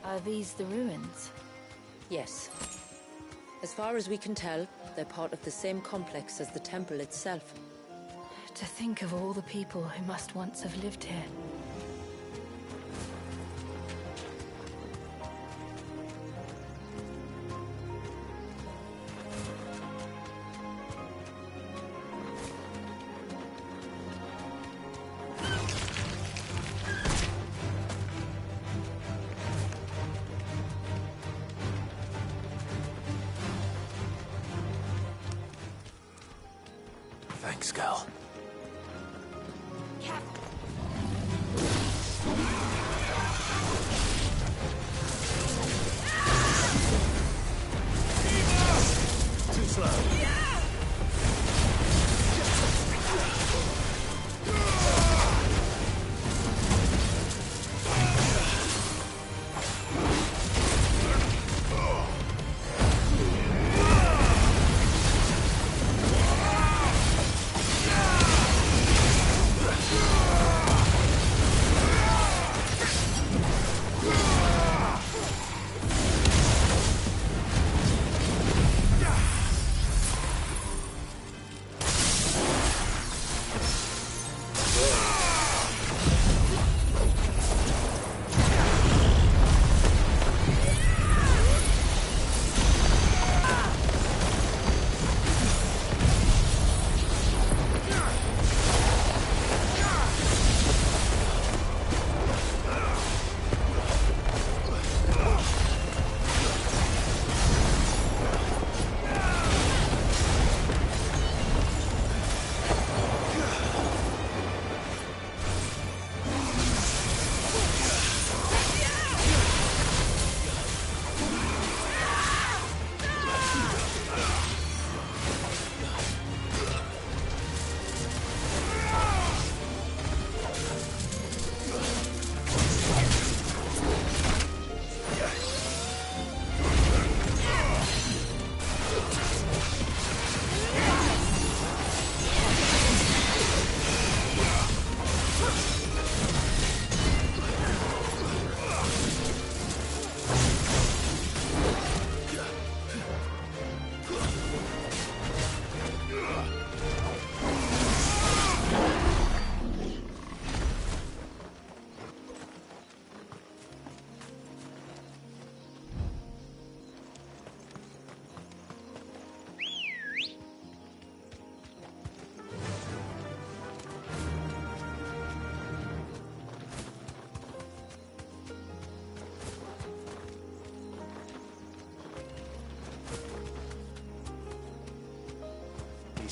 Are these the ruins? Yes. As far as we can tell, they're part of the same complex as the temple itself. To think of all the people who must once have lived here. Thanks, girl. Too slow. Yeah!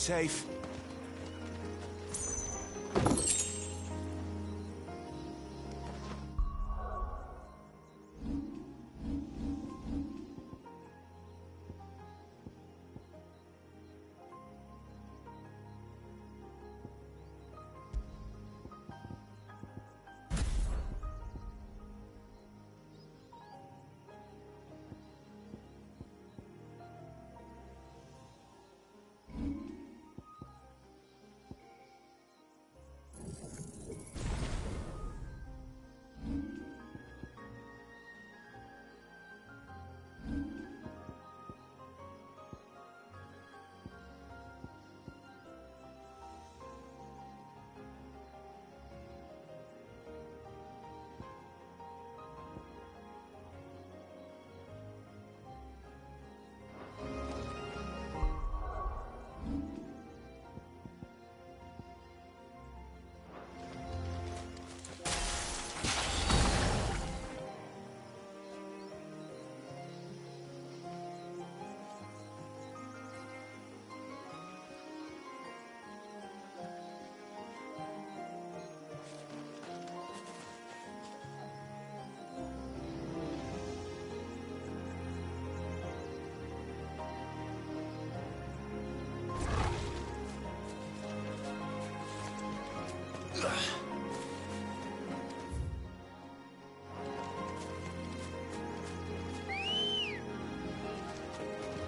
safe.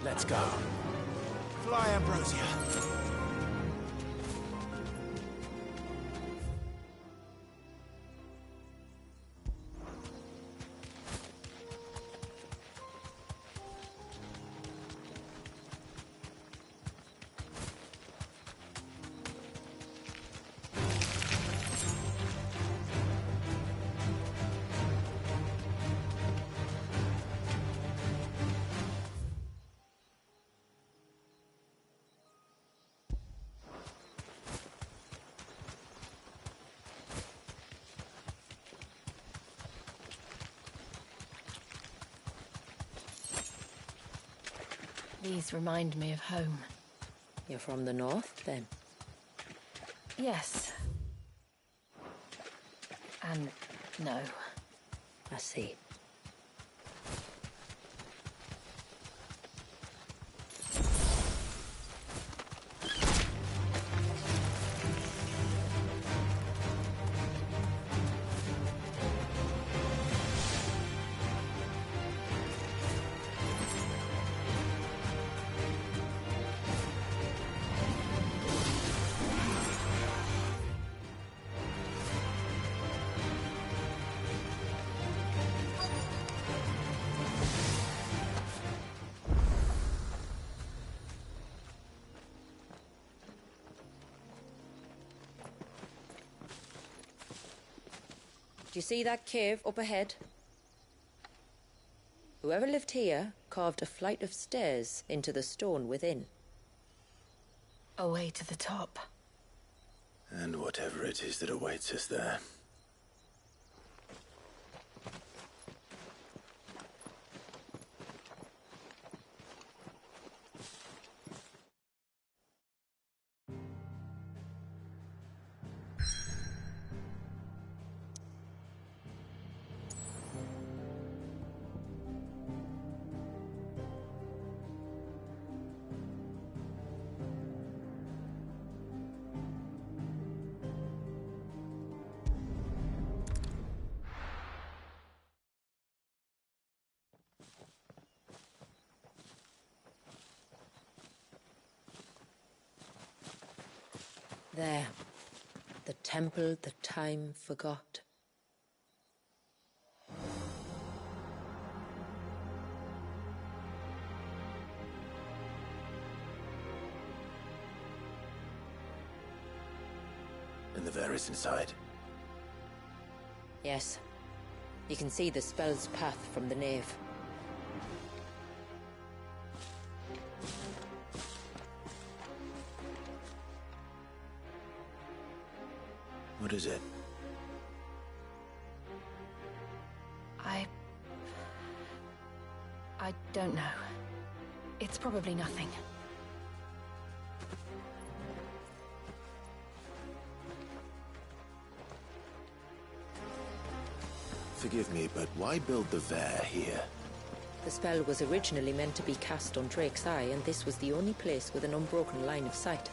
Let's go. Fly, Ambrosia. These remind me of home. You're from the north, then? Yes. And no. I see. Do you see that cave up ahead? Whoever lived here carved a flight of stairs into the stone within. A way to the top. And whatever it is that awaits us there. There. The temple that time forgot. And the Varys inside? Yes. You can see the spell's path from the nave. What is it? I don't know. It's probably nothing. Forgive me, but why build the Vare here? The spell was originally meant to be cast on Drake's Eye, and this was the only place with an unbroken line of sight.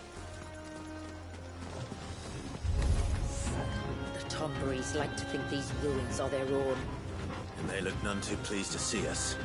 The Tonberries like to think these ruins are their own. And they look none too pleased to see us.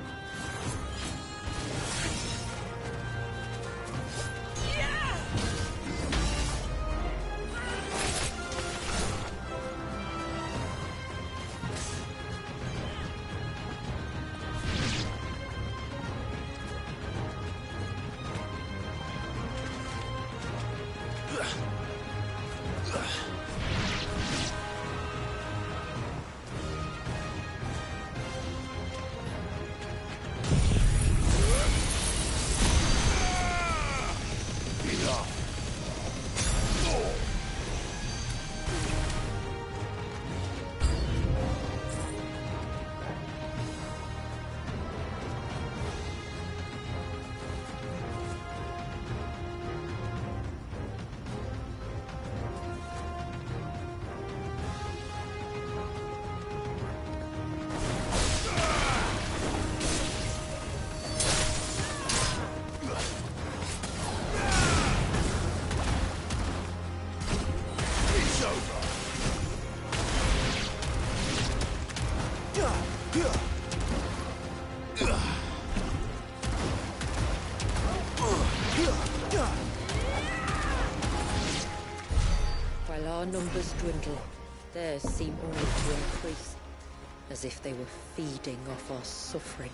While our numbers dwindle, theirs seem only to increase, as if they were feeding off our suffering.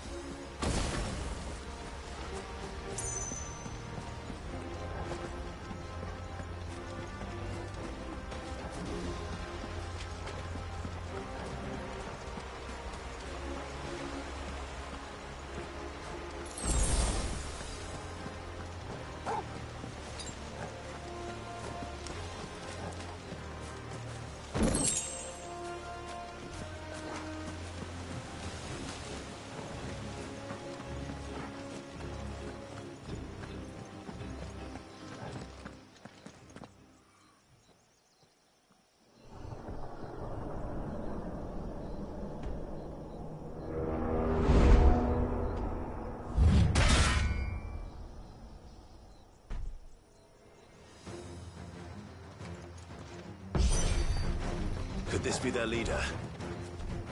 Could this be their leader?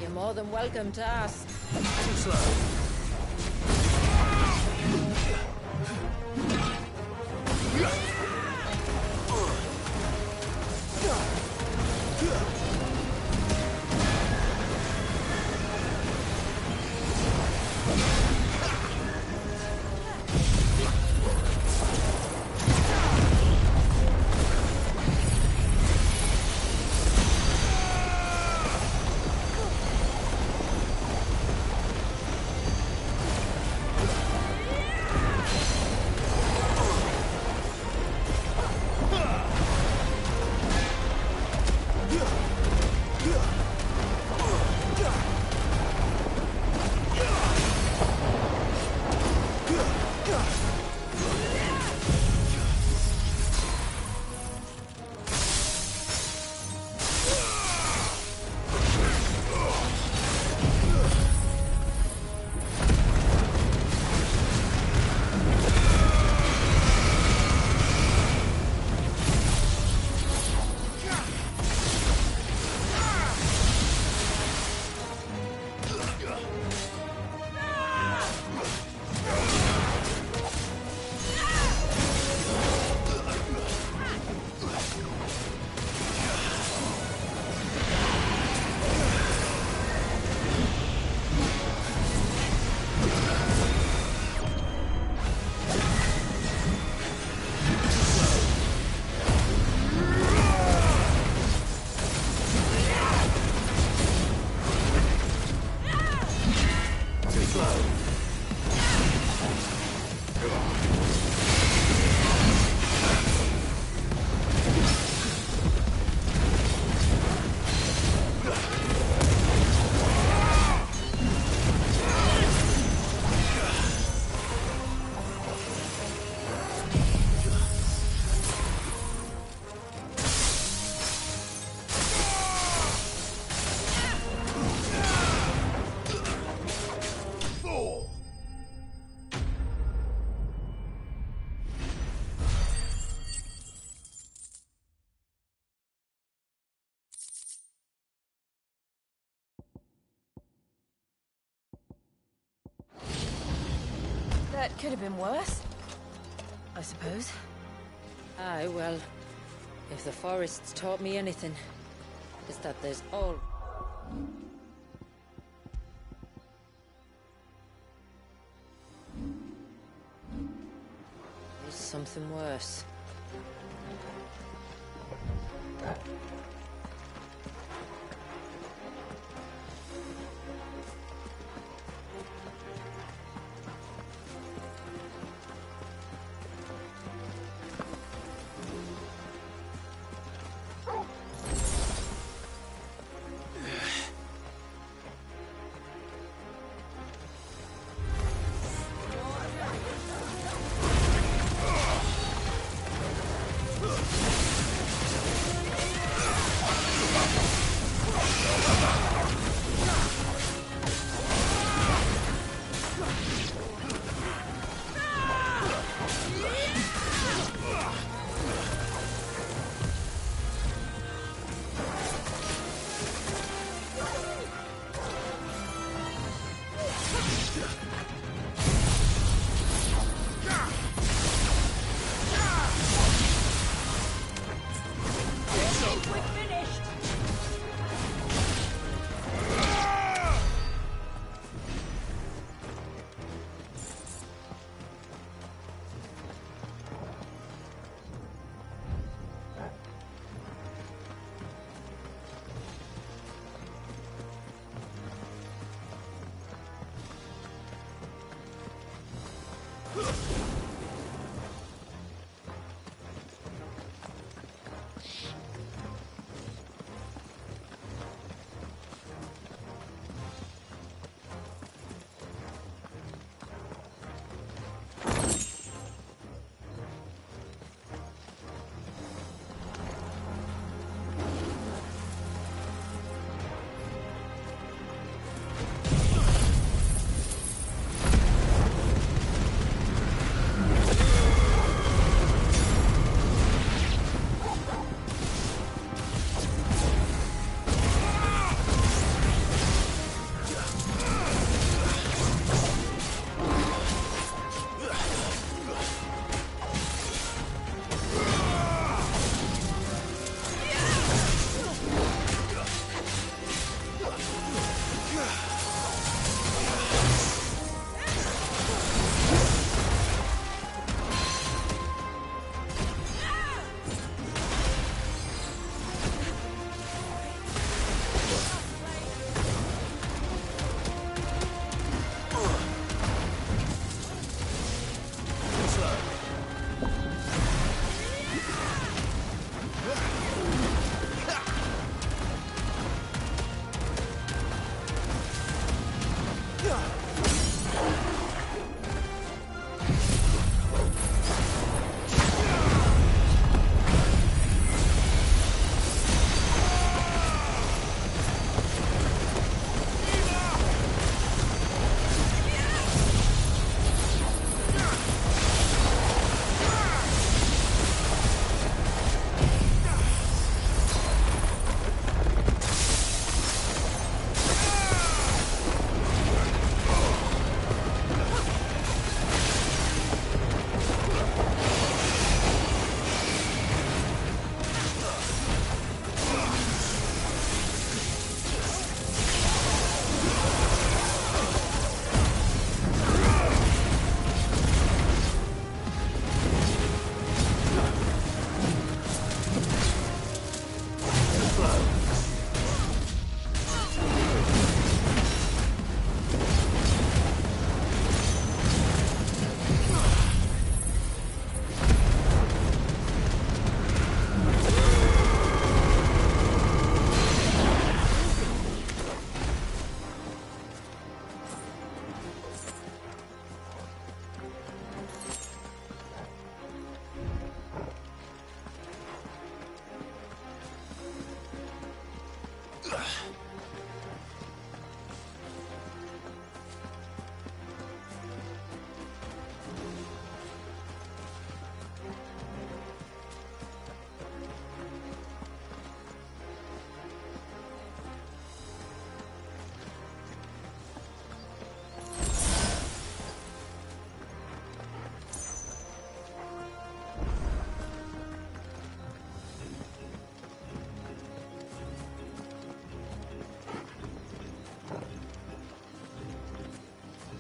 You're more than welcome to ask. Too slow. That could have been worse. I suppose. Aye, well, if the forest's taught me anything, it's that there's all... There's something worse.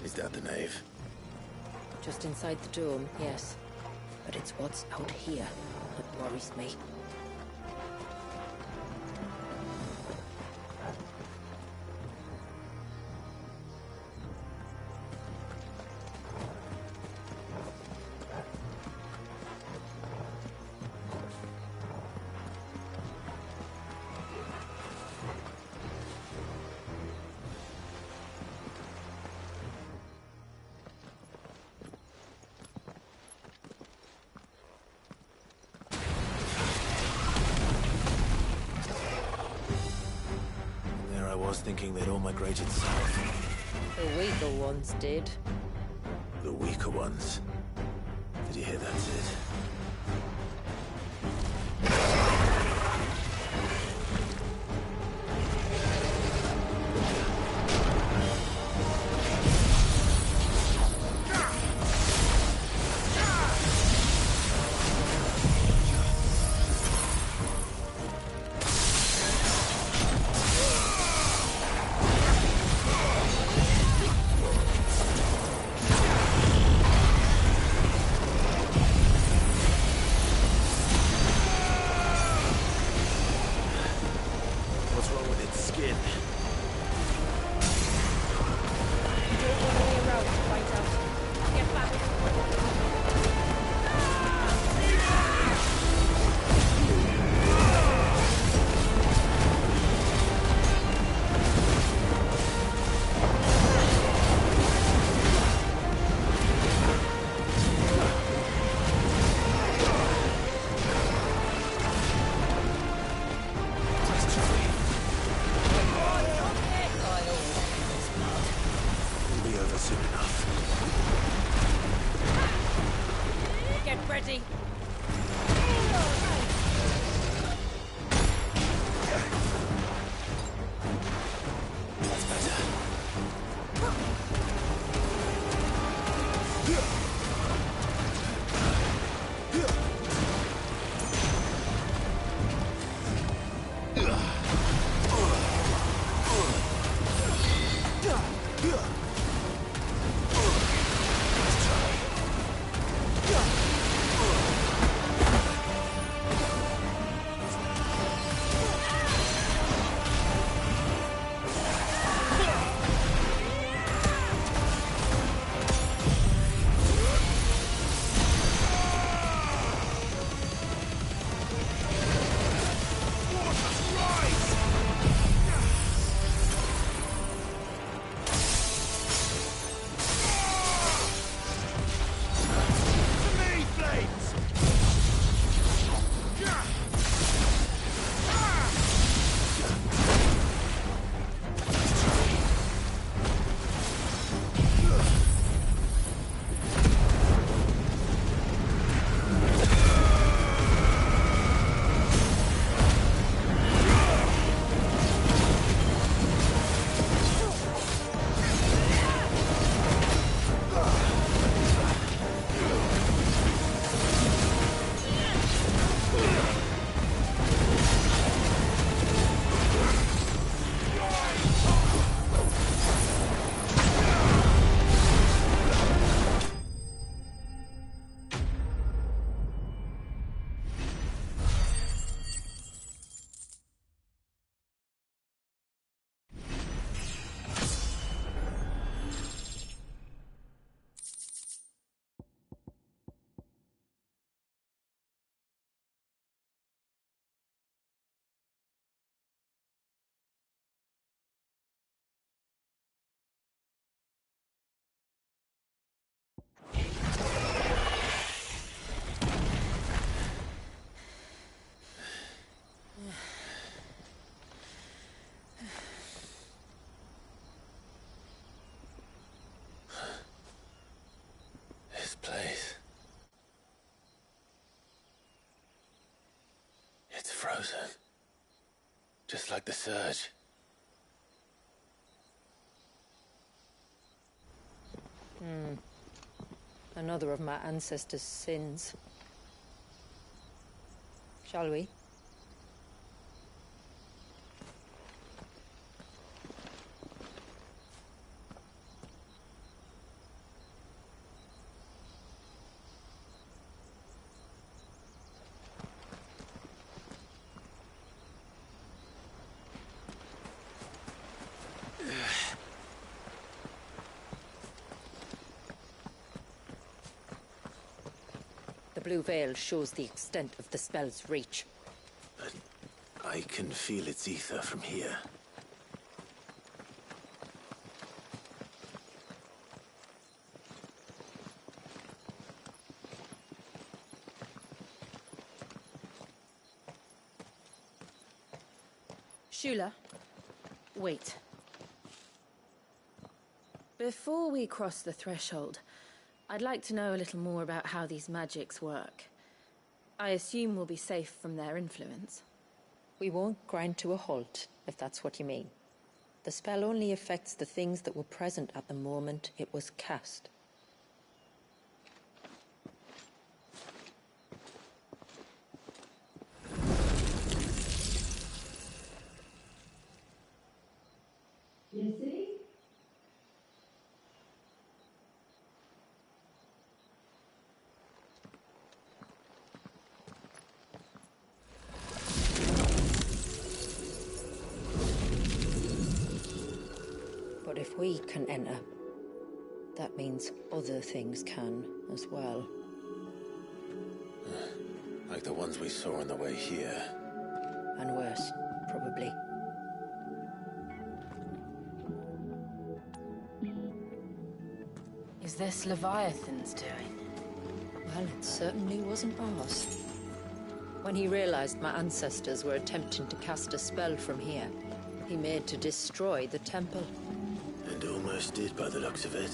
Is that the nave? Just inside the dome, yes. But it's what's out here that worries me. Thinking they'd all migrated south. The weaker ones did. The weaker ones? Did you hear that, Sid? Frozen. Just like the surge. Another of my ancestors' sins. Shall we? blue veil shows the extent of the spell's reach. But I can feel its ether from here. Shula, wait. Before we cross the threshold, I'd like to know a little more about how these magics work. I assume we'll be safe from their influence. We won't grind to a halt, if that's what you mean. The spell only affects the things that were present at the moment it was cast. But if we can enter, that means other things can as well. Like the ones we saw on the way here. And worse, probably. Is this Leviathan's doing? Well, it certainly wasn't ours. When he realized my ancestors were attempting to cast a spell from here, he made to destroy the temple. And almost did by the looks of it.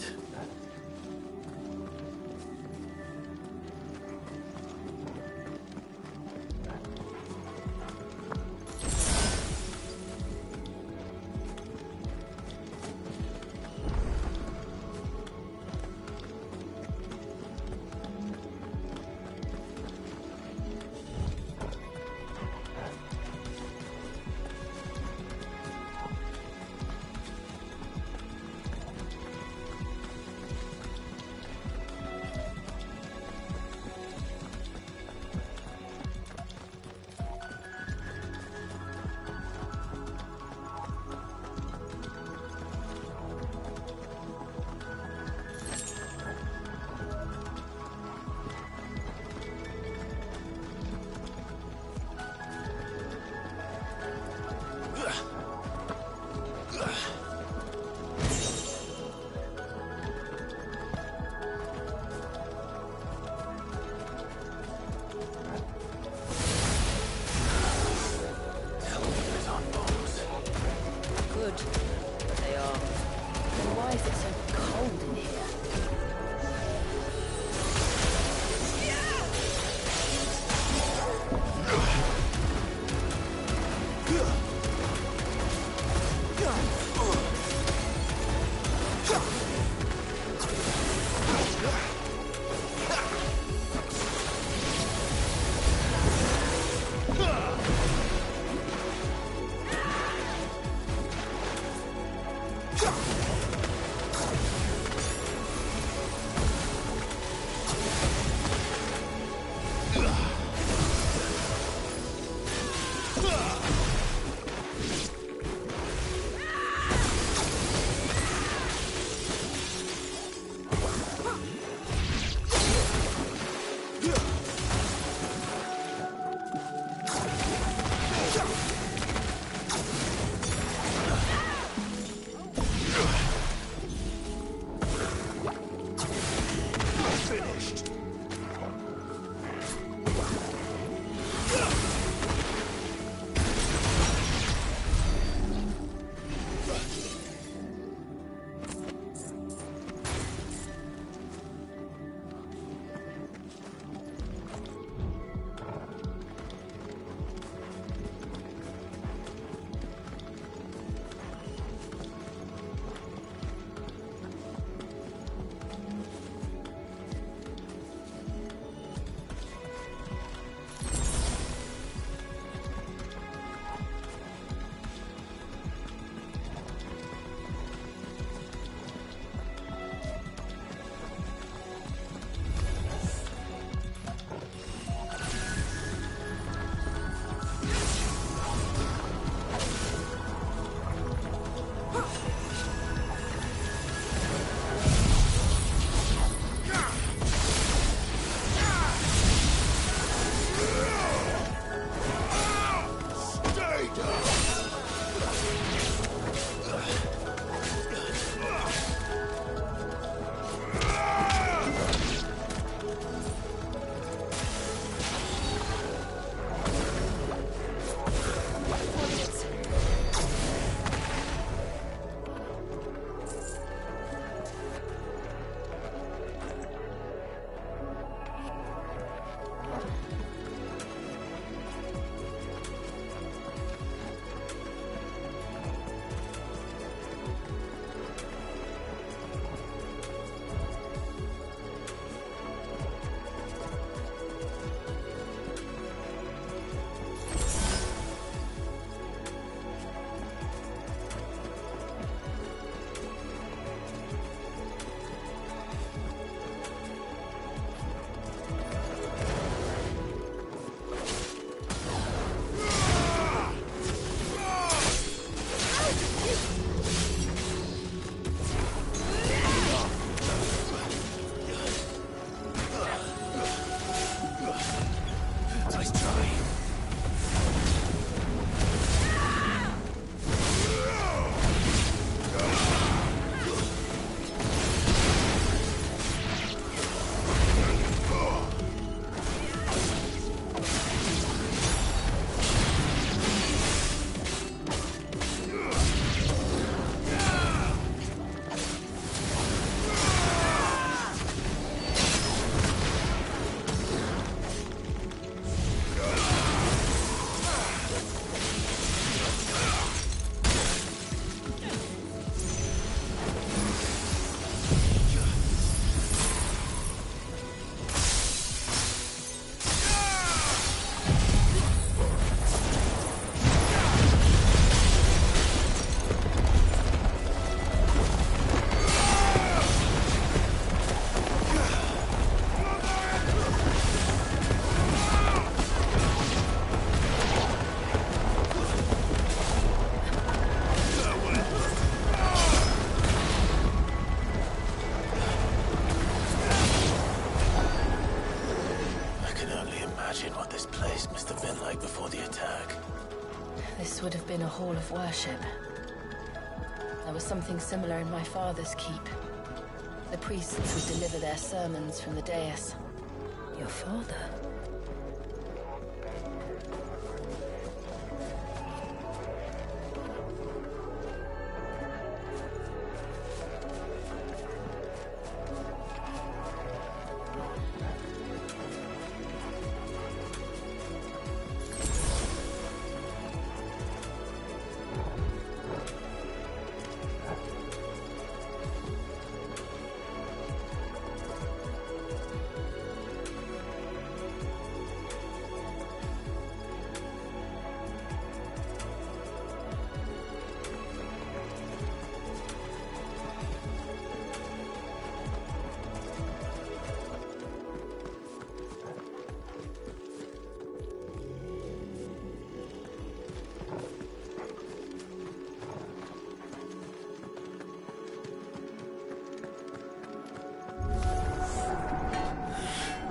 been a hall of worship. There was something similar in my father's keep. The priests would deliver their sermons from the dais. Your father?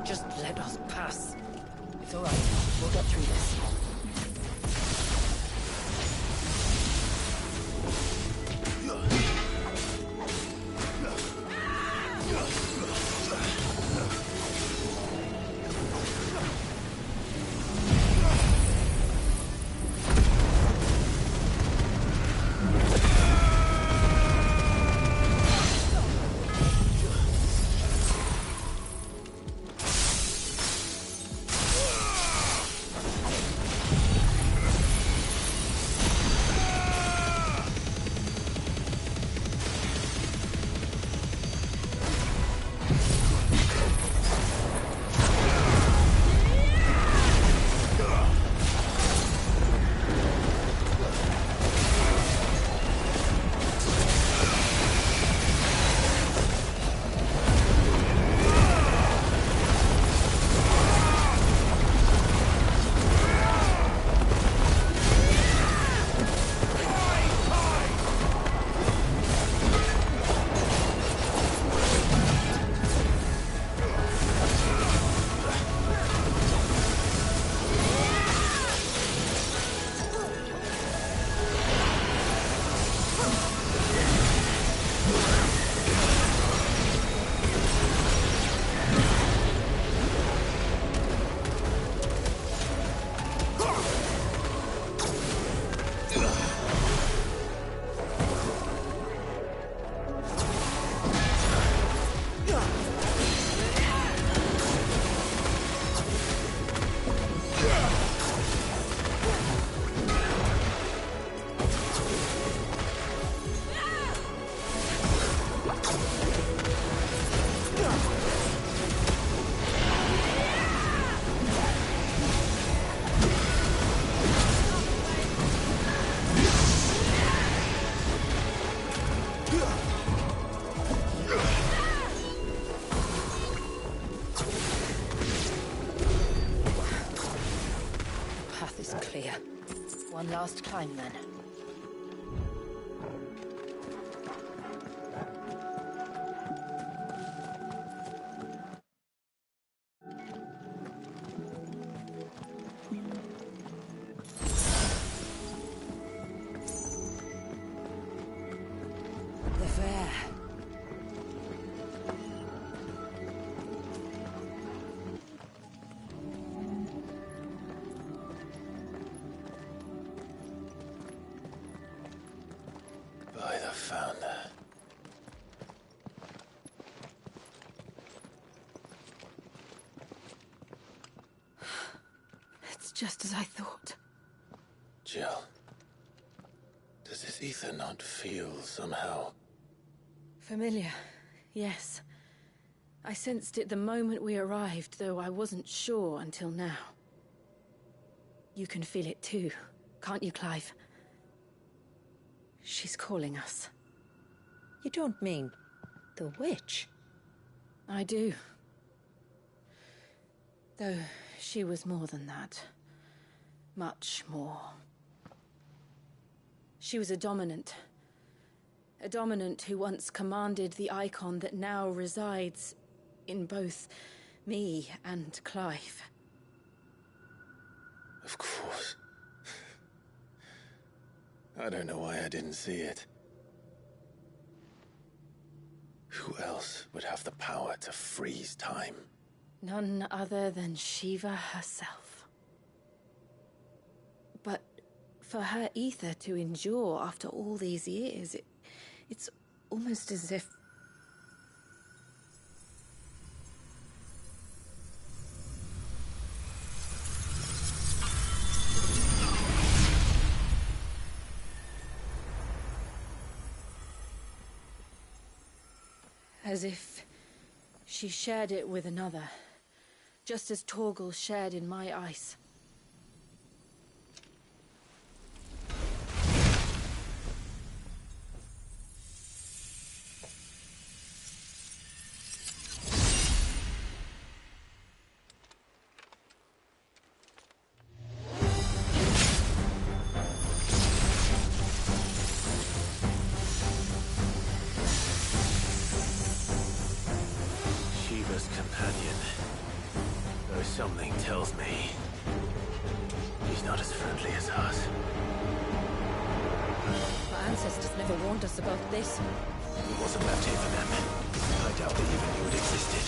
Just let us pass. It's all right. We'll get through this. One last climb, then. The fair. By the founder. It's just as I thought. Jill, does this ether not feel somehow? Familiar, yes. I sensed it the moment we arrived, though I wasn't sure until now. You can feel it too, can't you, Clive? She's calling us. You don't mean the witch? I do. Though she was more than that. Much more. She was a dominant. A dominant who once commanded the icon that now resides in both me and Clive. Of course. I don't know why I didn't see it. Who else would have the power to freeze time? None other than Shiva herself. But for her ether to endure after all these years, it's almost as if... As if she shared it with another, just as Torgal shared in my ice. Shiva's companion. Though something tells me he's not as friendly as us. Our ancestors never warned us about this. It wasn't left here for them. I doubt they even knew it existed.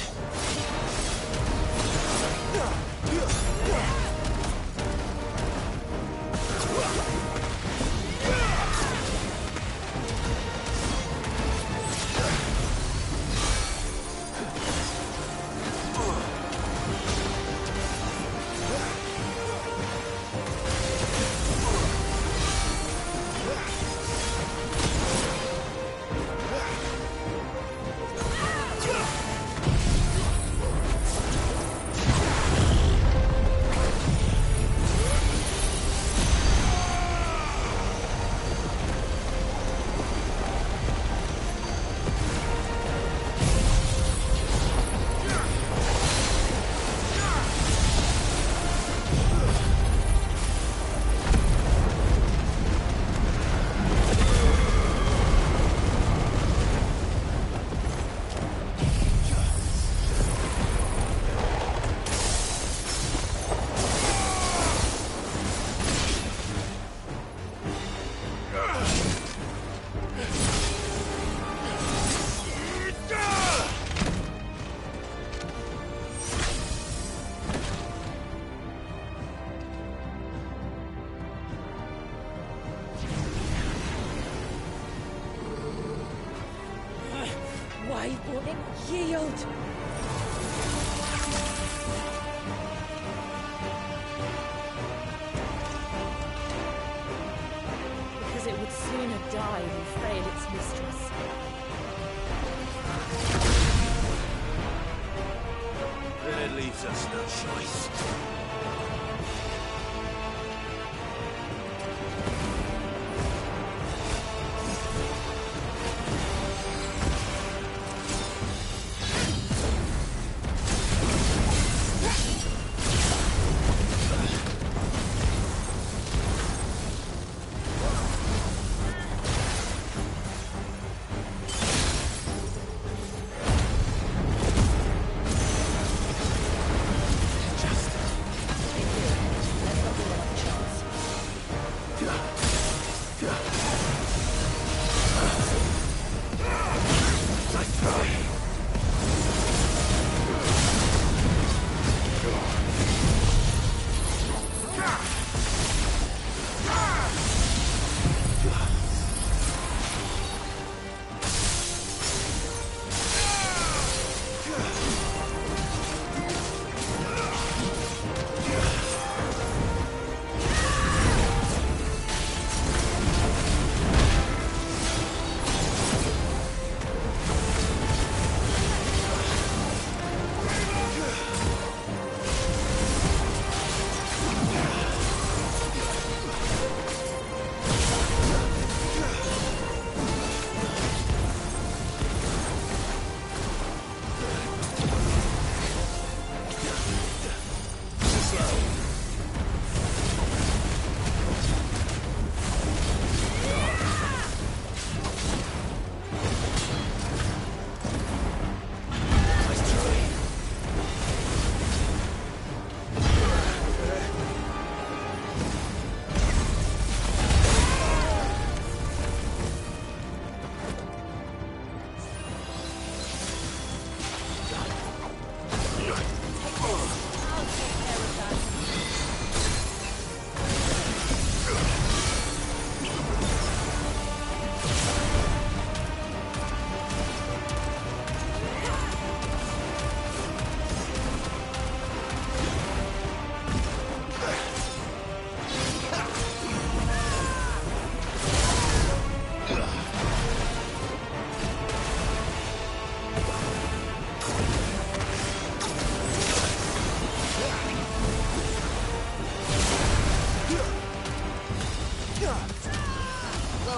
Why won't it yield? Because it would sooner die than fail its mistress. Then it leaves us no choice.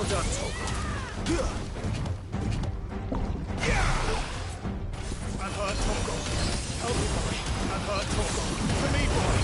done, Togo. I'm hurt, Togo. Help me, boy. I'm hurt, Togo. For me, boy.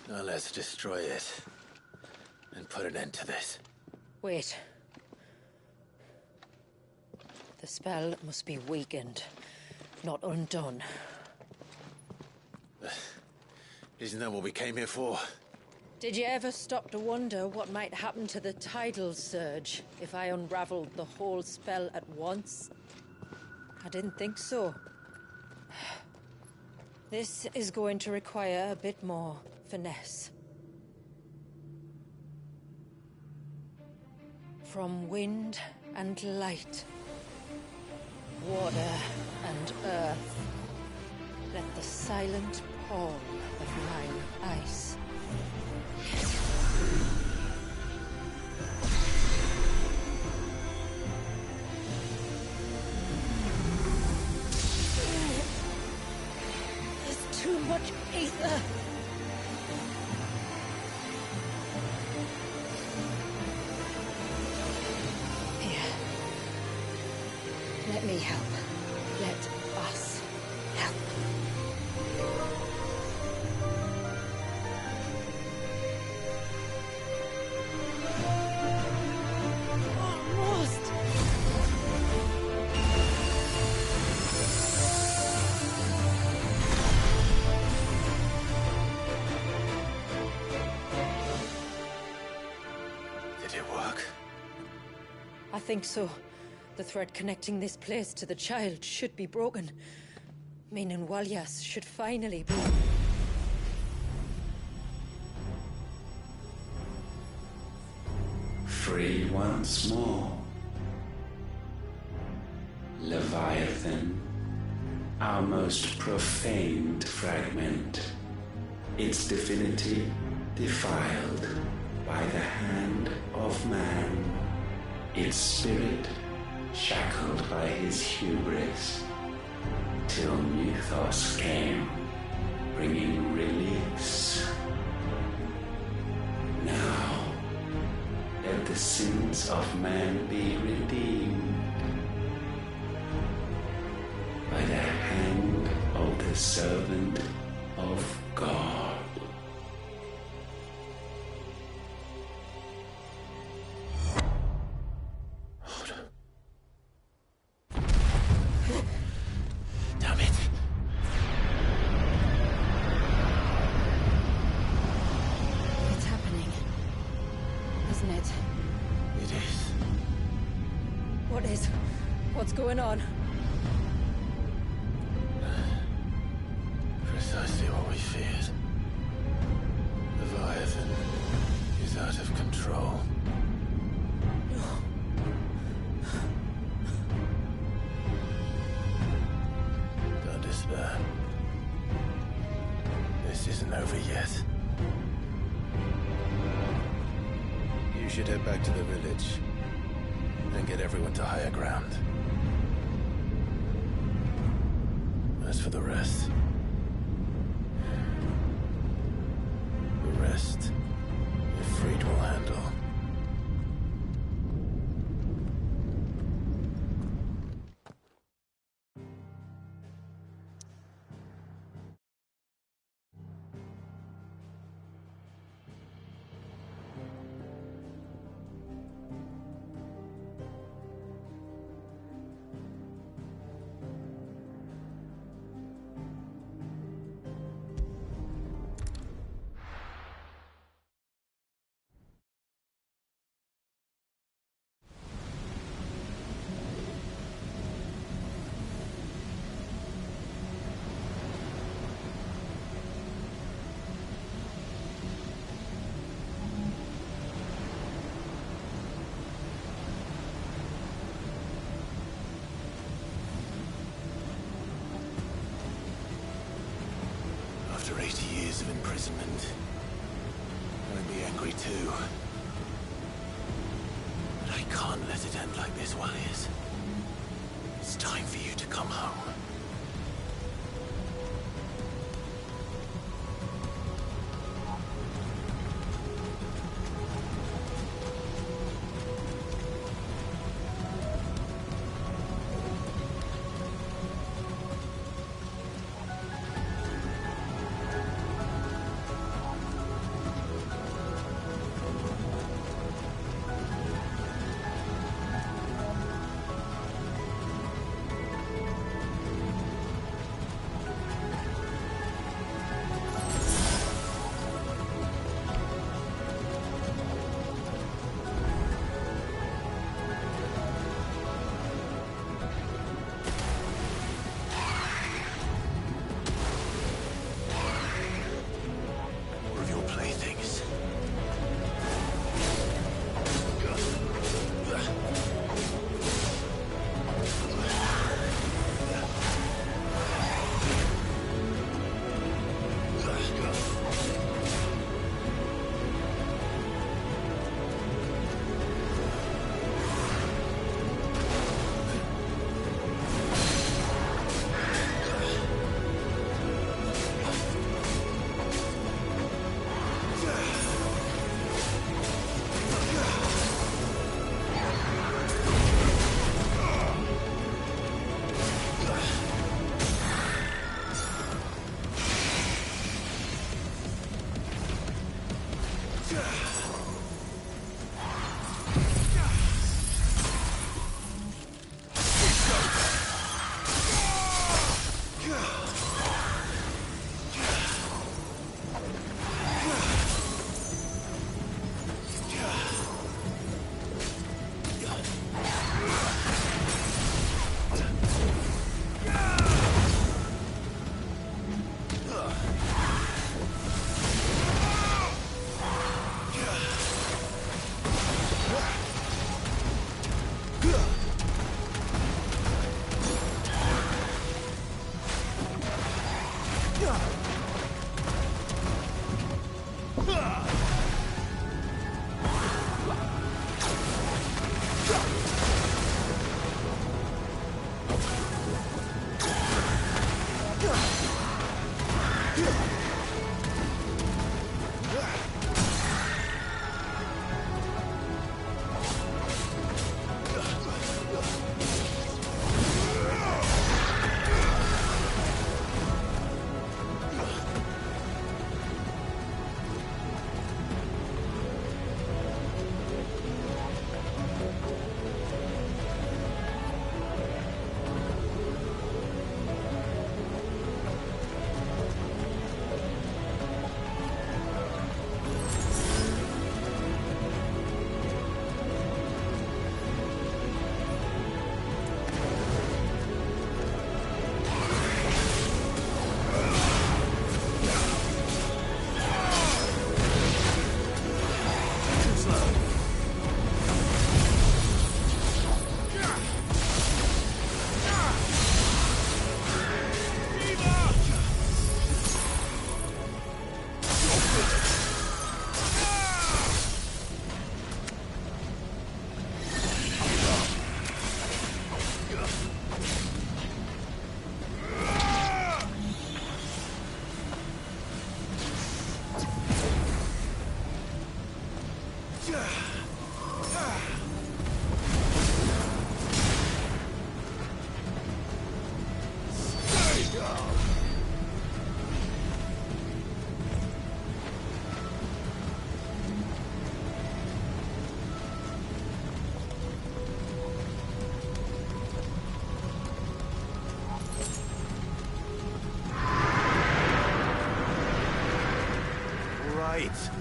Now let's destroy it. And put an end to this. Wait. The spell must be weakened, not undone. Isn't that what we came here for? Did you ever stop to wonder what might happen to the tidal surge if I unraveled the whole spell at once? I didn't think so. This is going to require a bit more finesse. From wind and light, water and earth, let the silent pall of mine ice. There's too much ether. Here. Let me help. Let us help. Almost. Did it work? I think so. The thread connecting this place to the child should be broken. Meaning Walyas should finally be... Free once more. Leviathan, our most profaned fragment, its divinity defiled by the hand of man, its spirit shackled by his hubris, till Mythos came, bringing release. Now, let the sins of man be redeemed by the hand of the servant of God. Damn it. It's happening. Isn't it? It is. What is? What's going on? Precisely what we feared. Leviathan is out of control. Don't despair. This isn't over yet. You should head back to the village and get everyone to higher ground. As for the rest, Ifrit will handle. After 80 years of imprisonment, I'd be angry too. But I can't let it end like this, Walyas. It's time for you to come home.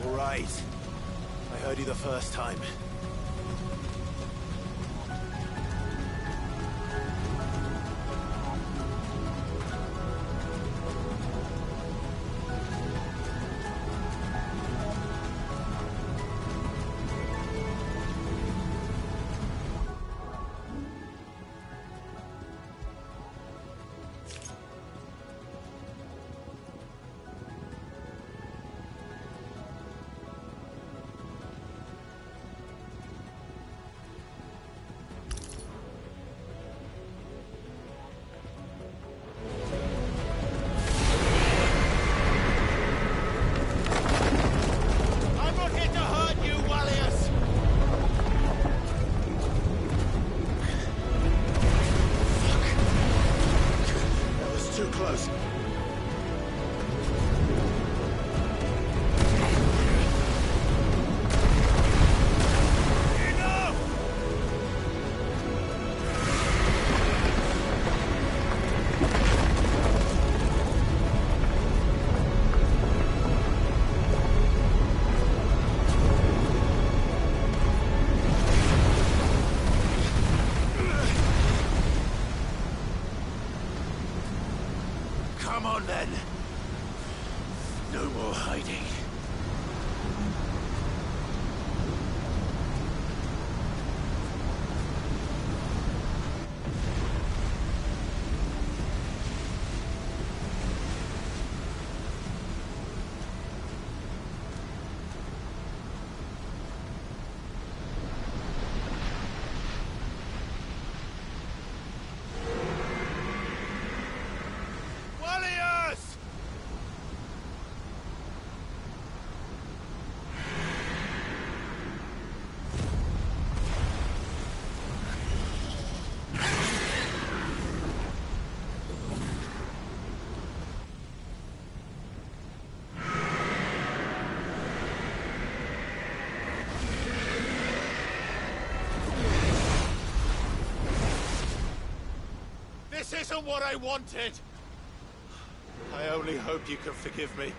All right. I heard you the first time. Come on, then. No more hiding. This isn't what I wanted! I only hope you can forgive me.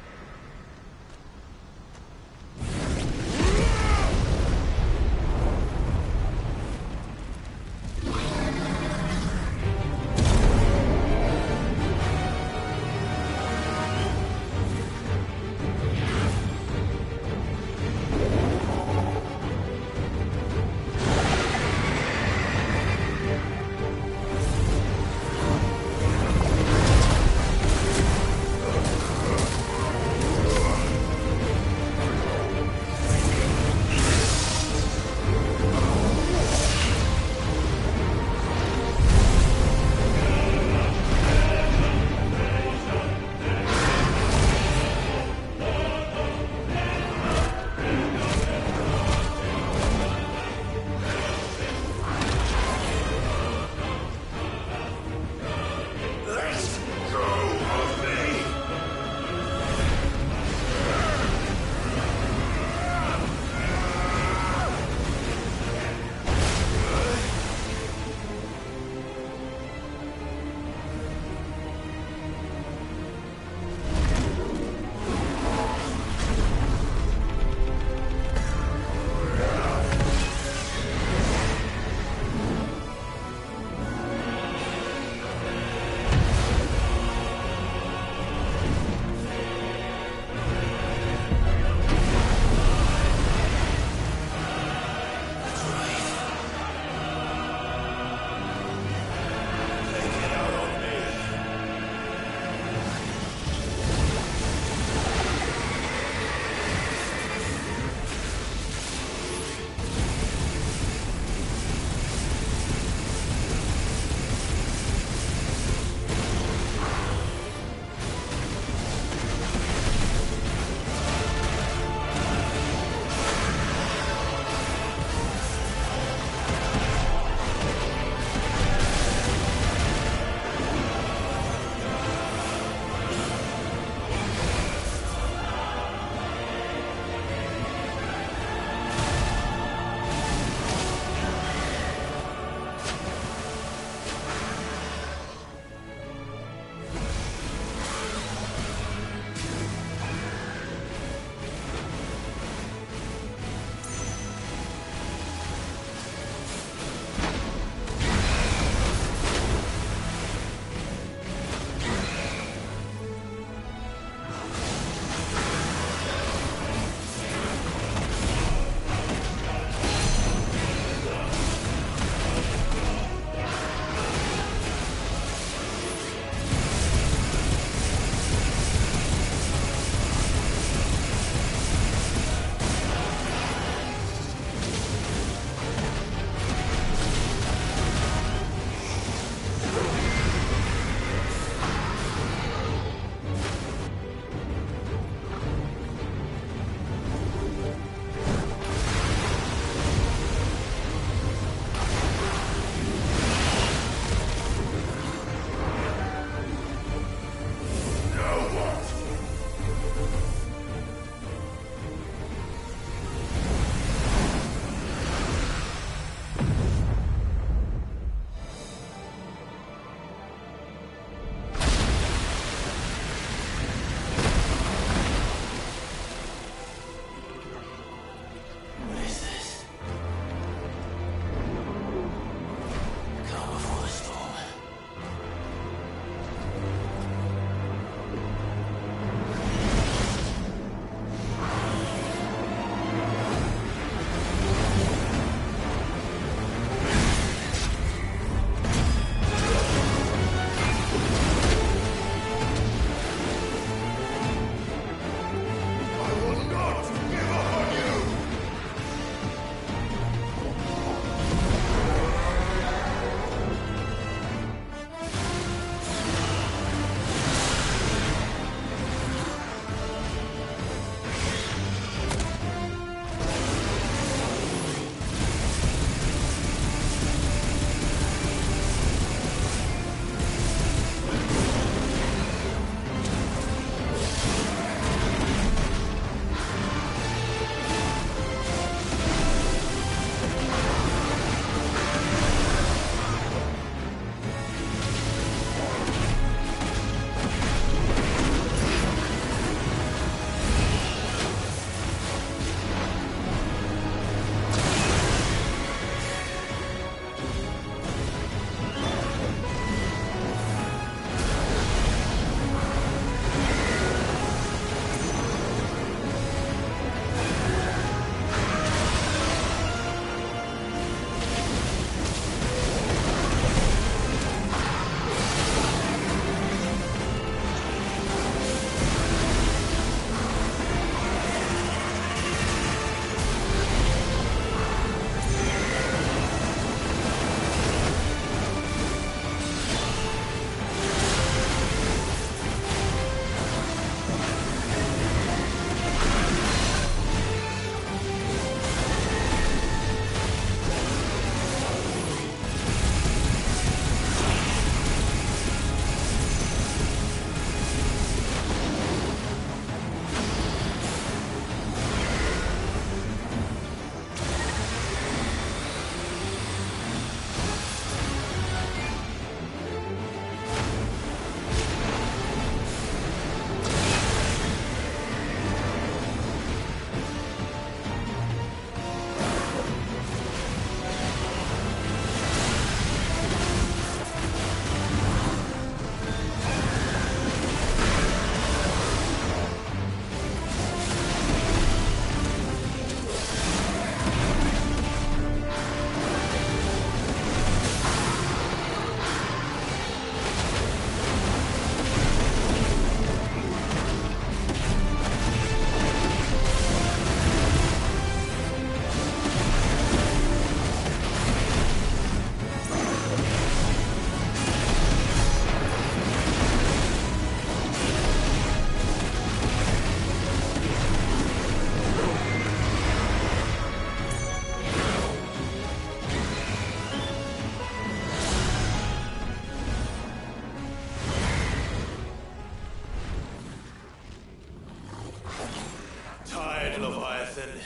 right, Leviathan.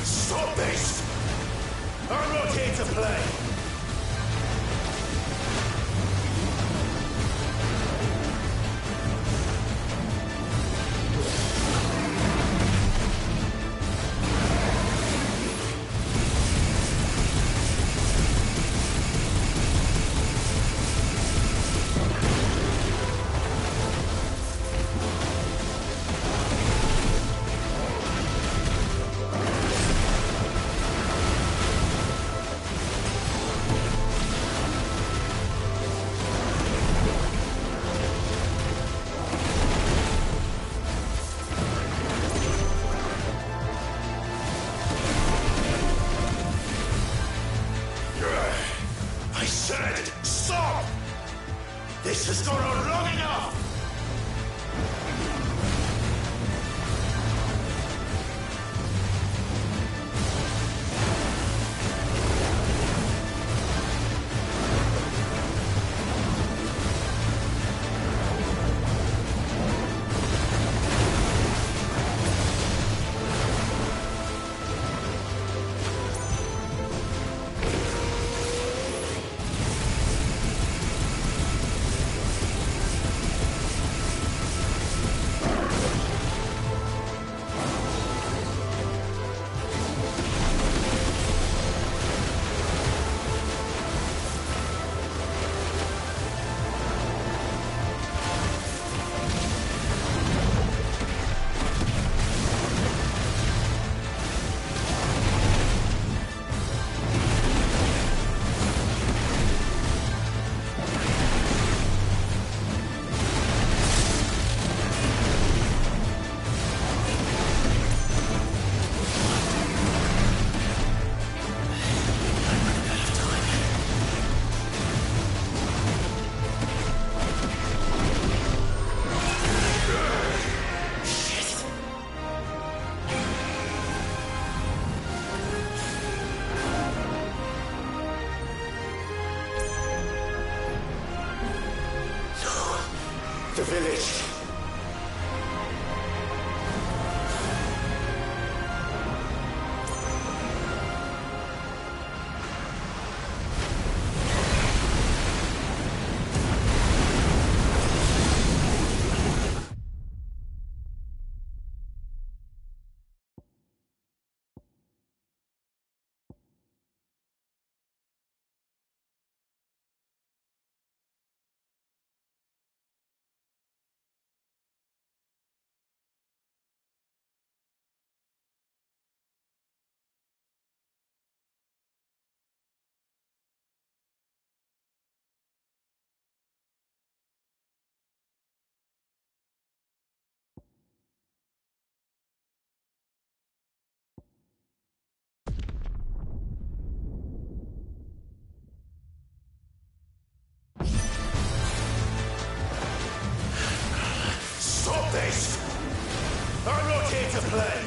Stop this! I'm not here to play! This has gone on long enough! The village. Stop this! I'm not here to play!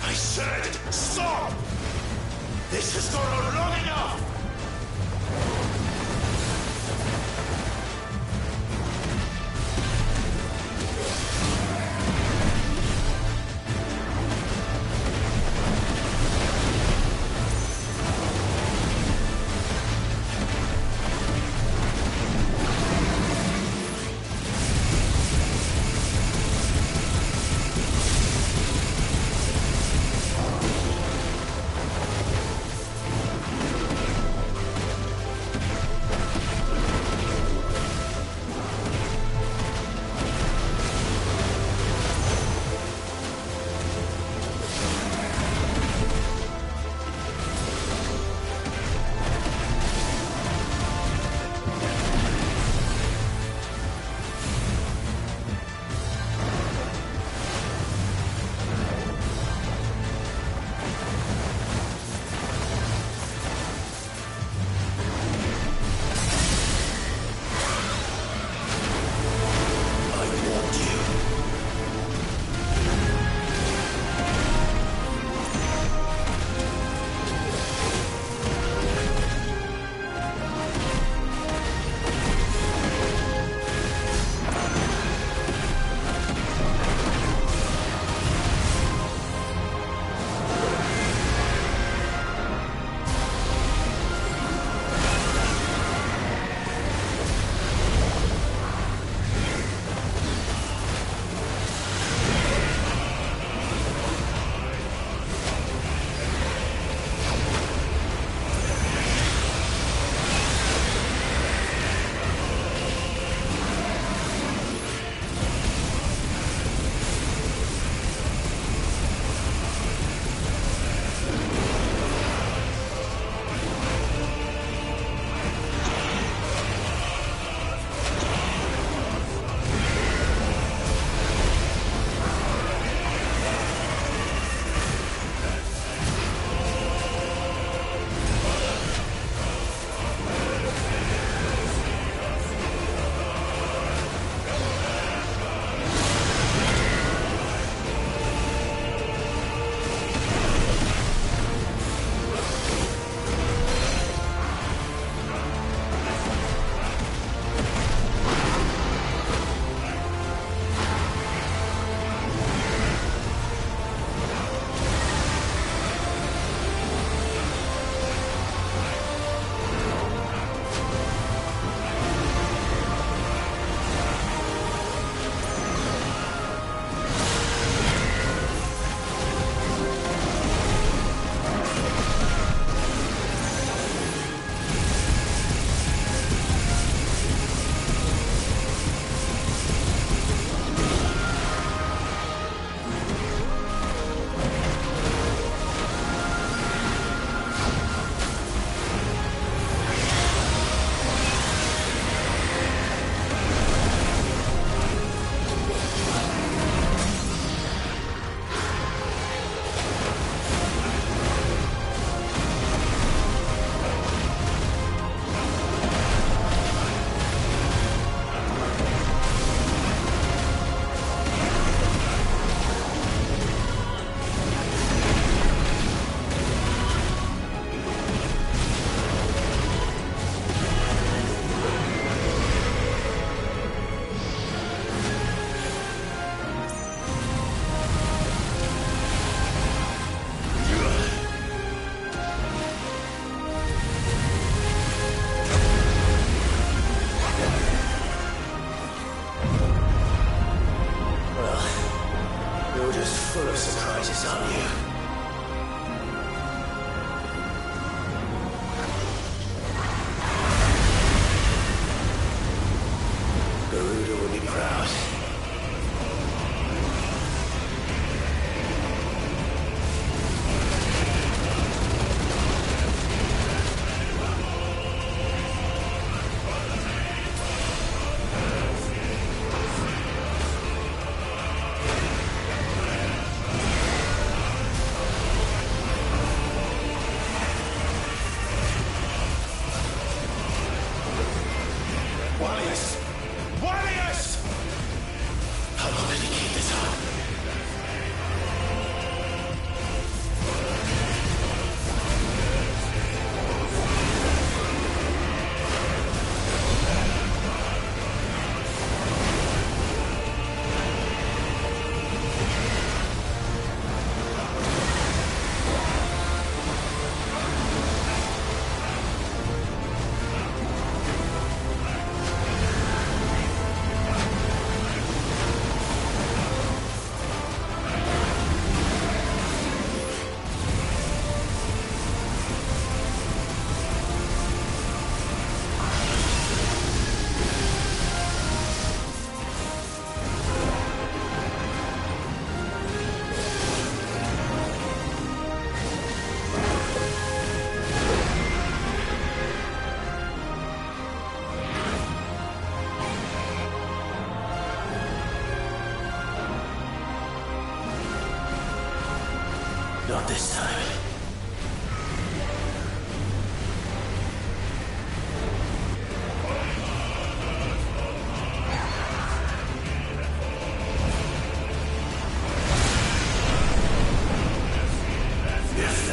I said, stop! This has gone on long enough!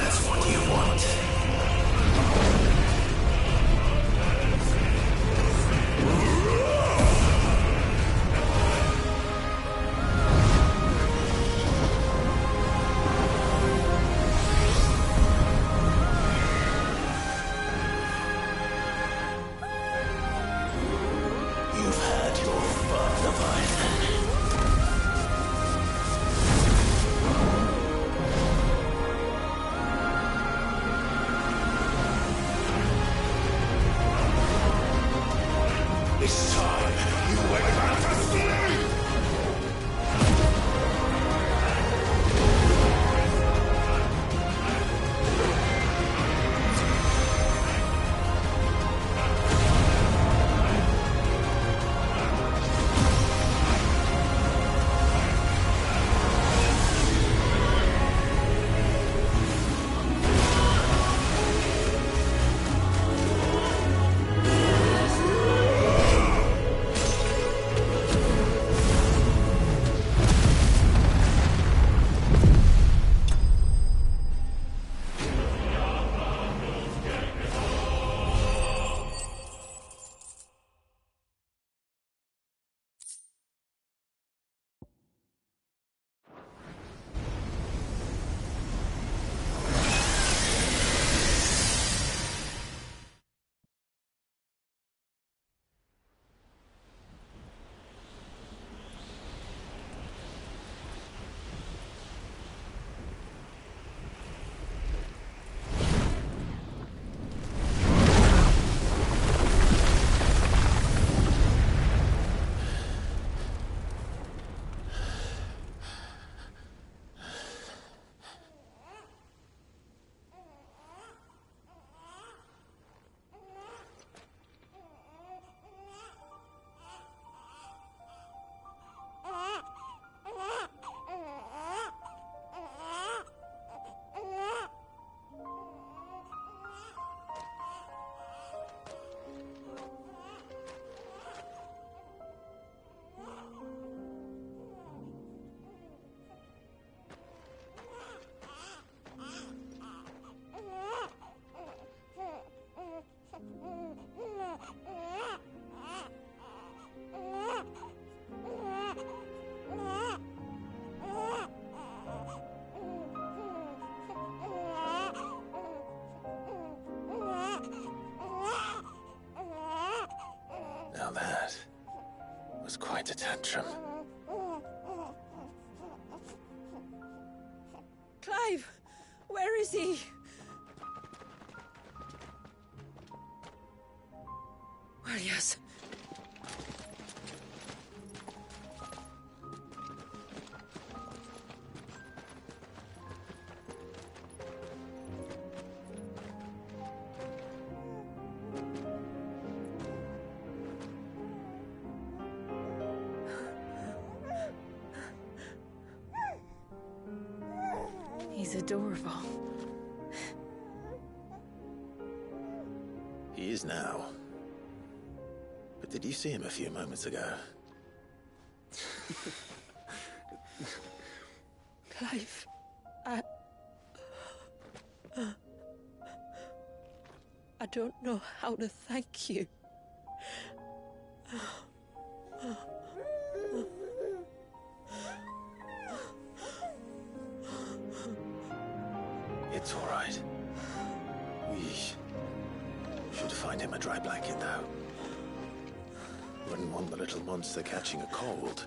That's what you want. You've had your fun of Ivan. This time, you went back to sleep! Now that was quite a tantrum. Clive! Where is he? Well, yes. He's adorable. He is now. But did you see him a few moments ago? Clive, I don't know how to thank you. It's all right. We should find him a dry blanket now. Wouldn't want the little monster catching a cold.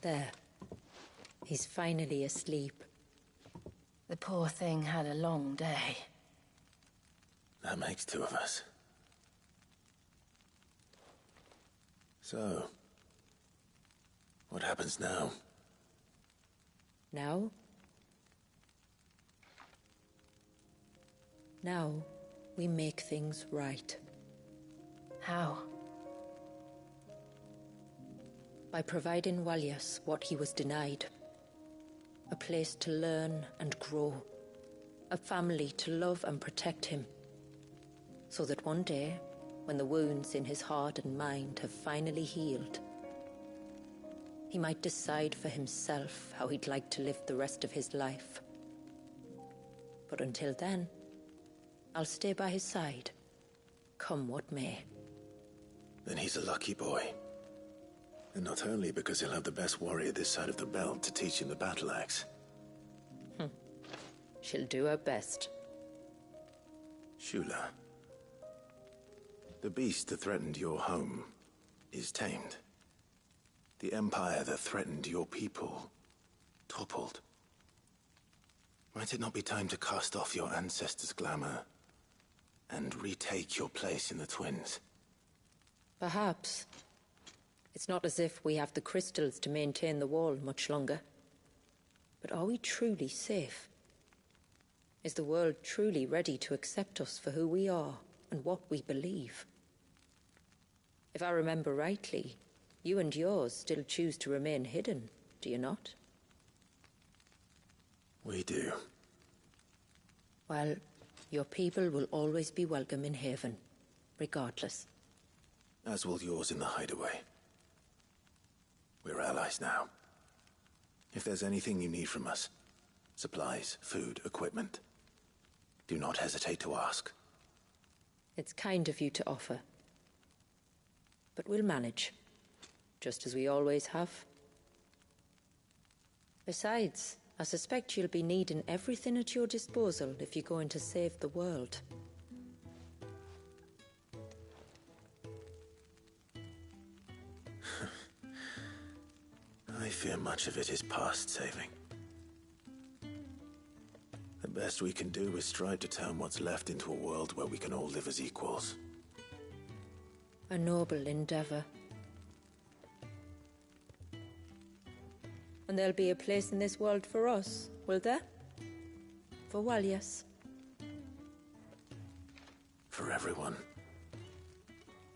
There. He's finally asleep. The poor thing had a long day. That makes two of us. So, what happens now? Now? Now, we make things right. How? By providing Walias what he was denied. A place to learn and grow. A family to love and protect him. So that one day, when the wounds in his heart and mind have finally healed, he might decide for himself how he'd like to live the rest of his life. But until then, I'll stay by his side, come what may. Then he's a lucky boy. And not only because he'll have the best warrior this side of the belt to teach him the battle axe. She'll do her best. Shula. The beast that threatened your home is tamed. The empire that threatened your people toppled. Might it not be time to cast off your ancestors' glamour and retake your place in the Twins? Perhaps. It's not as if we have the crystals to maintain the wall much longer. But are we truly safe? Is the world truly ready to accept us for who we are and what we believe? If I remember rightly, you and yours still choose to remain hidden, do you not? We do. Well, your people will always be welcome in Haven, regardless. As will yours in the hideaway. We're allies now. If there's anything you need from us, supplies, food, equipment, do not hesitate to ask. It's kind of you to offer. But we'll manage, just as we always have. Besides, I suspect you'll be needing everything at your disposal if you're going to save the world. I fear much of it is past saving. The best we can do is strive to turn what's left into a world where we can all live as equals. A noble endeavor. And there'll be a place in this world for us, will there? For Walias. For everyone.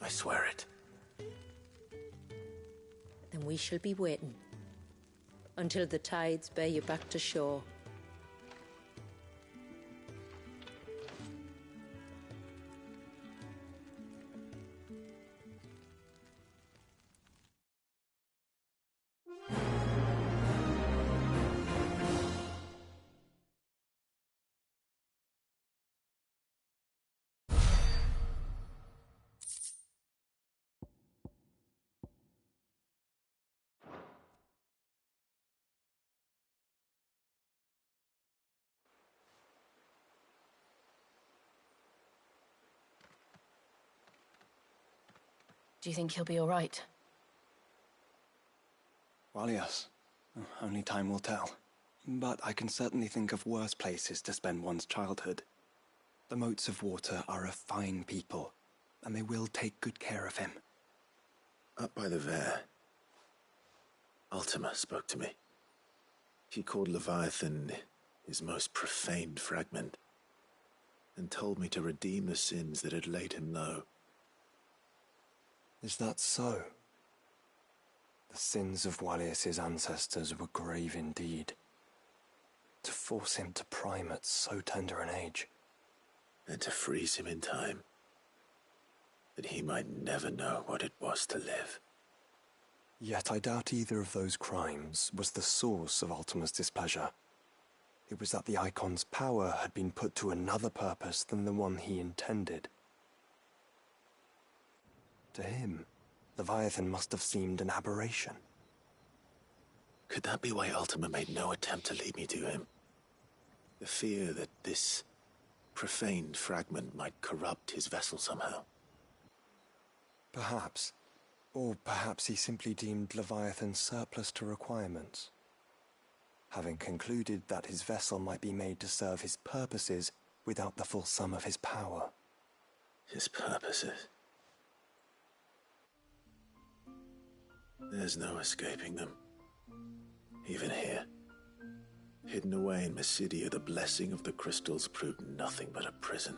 I swear it. Then we shall be waiting. Until the tides bear you back to shore. Do you think he'll be all right? Well, yes. Only time will tell. But I can certainly think of worse places to spend one's childhood. The Moats of Water are a fine people, and they will take good care of him. Up by the Vare, Ultima spoke to me. She called Leviathan his most profaned fragment, and told me to redeem the sins that had laid him low. Is that so? The sins of Walias's ancestors were grave indeed. To force him to prime at so tender an age. And to freeze him in time, that he might never know what it was to live. Yet I doubt either of those crimes was the source of Ultima's displeasure. It was that the Icon's power had been put to another purpose than the one he intended. To him, Leviathan must have seemed an aberration. Could that be why Ultima made no attempt to lead me to him? The fear that this profaned fragment might corrupt his vessel somehow. Perhaps. Or perhaps he simply deemed Leviathan surplus to requirements. Having concluded that his vessel might be made to serve his purposes without the full sum of his power. His purposes? There's no escaping them. Even here. Hidden away in Mysidia, the blessing of the crystals proved nothing but a prison.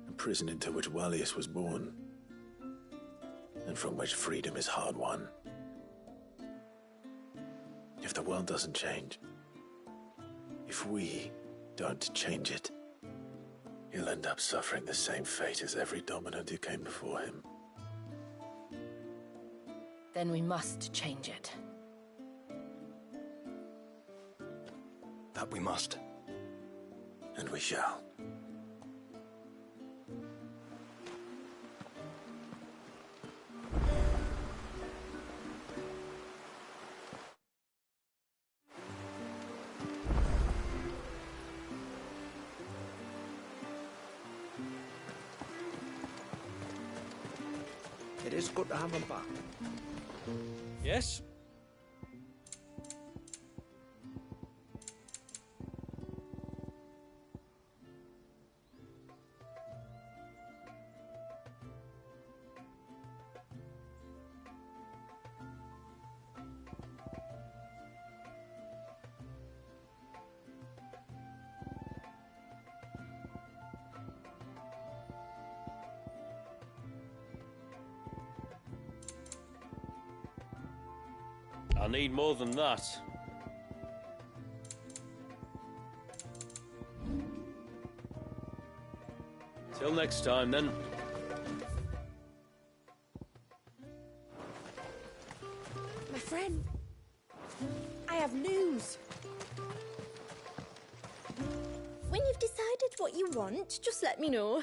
A prison into which Wallius was born, and from which freedom is hard won. If the world doesn't change, if we don't change it, he'll end up suffering the same fate as every dominant who came before him. Then we must change it. That we must. And we shall. It is good to have him back. Yes? I need more than that. Till next time, then. My friend, I have news. When you've decided what you want, just let me know.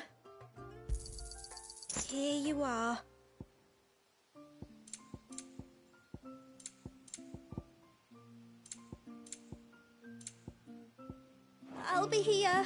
Here you are. I'll be here.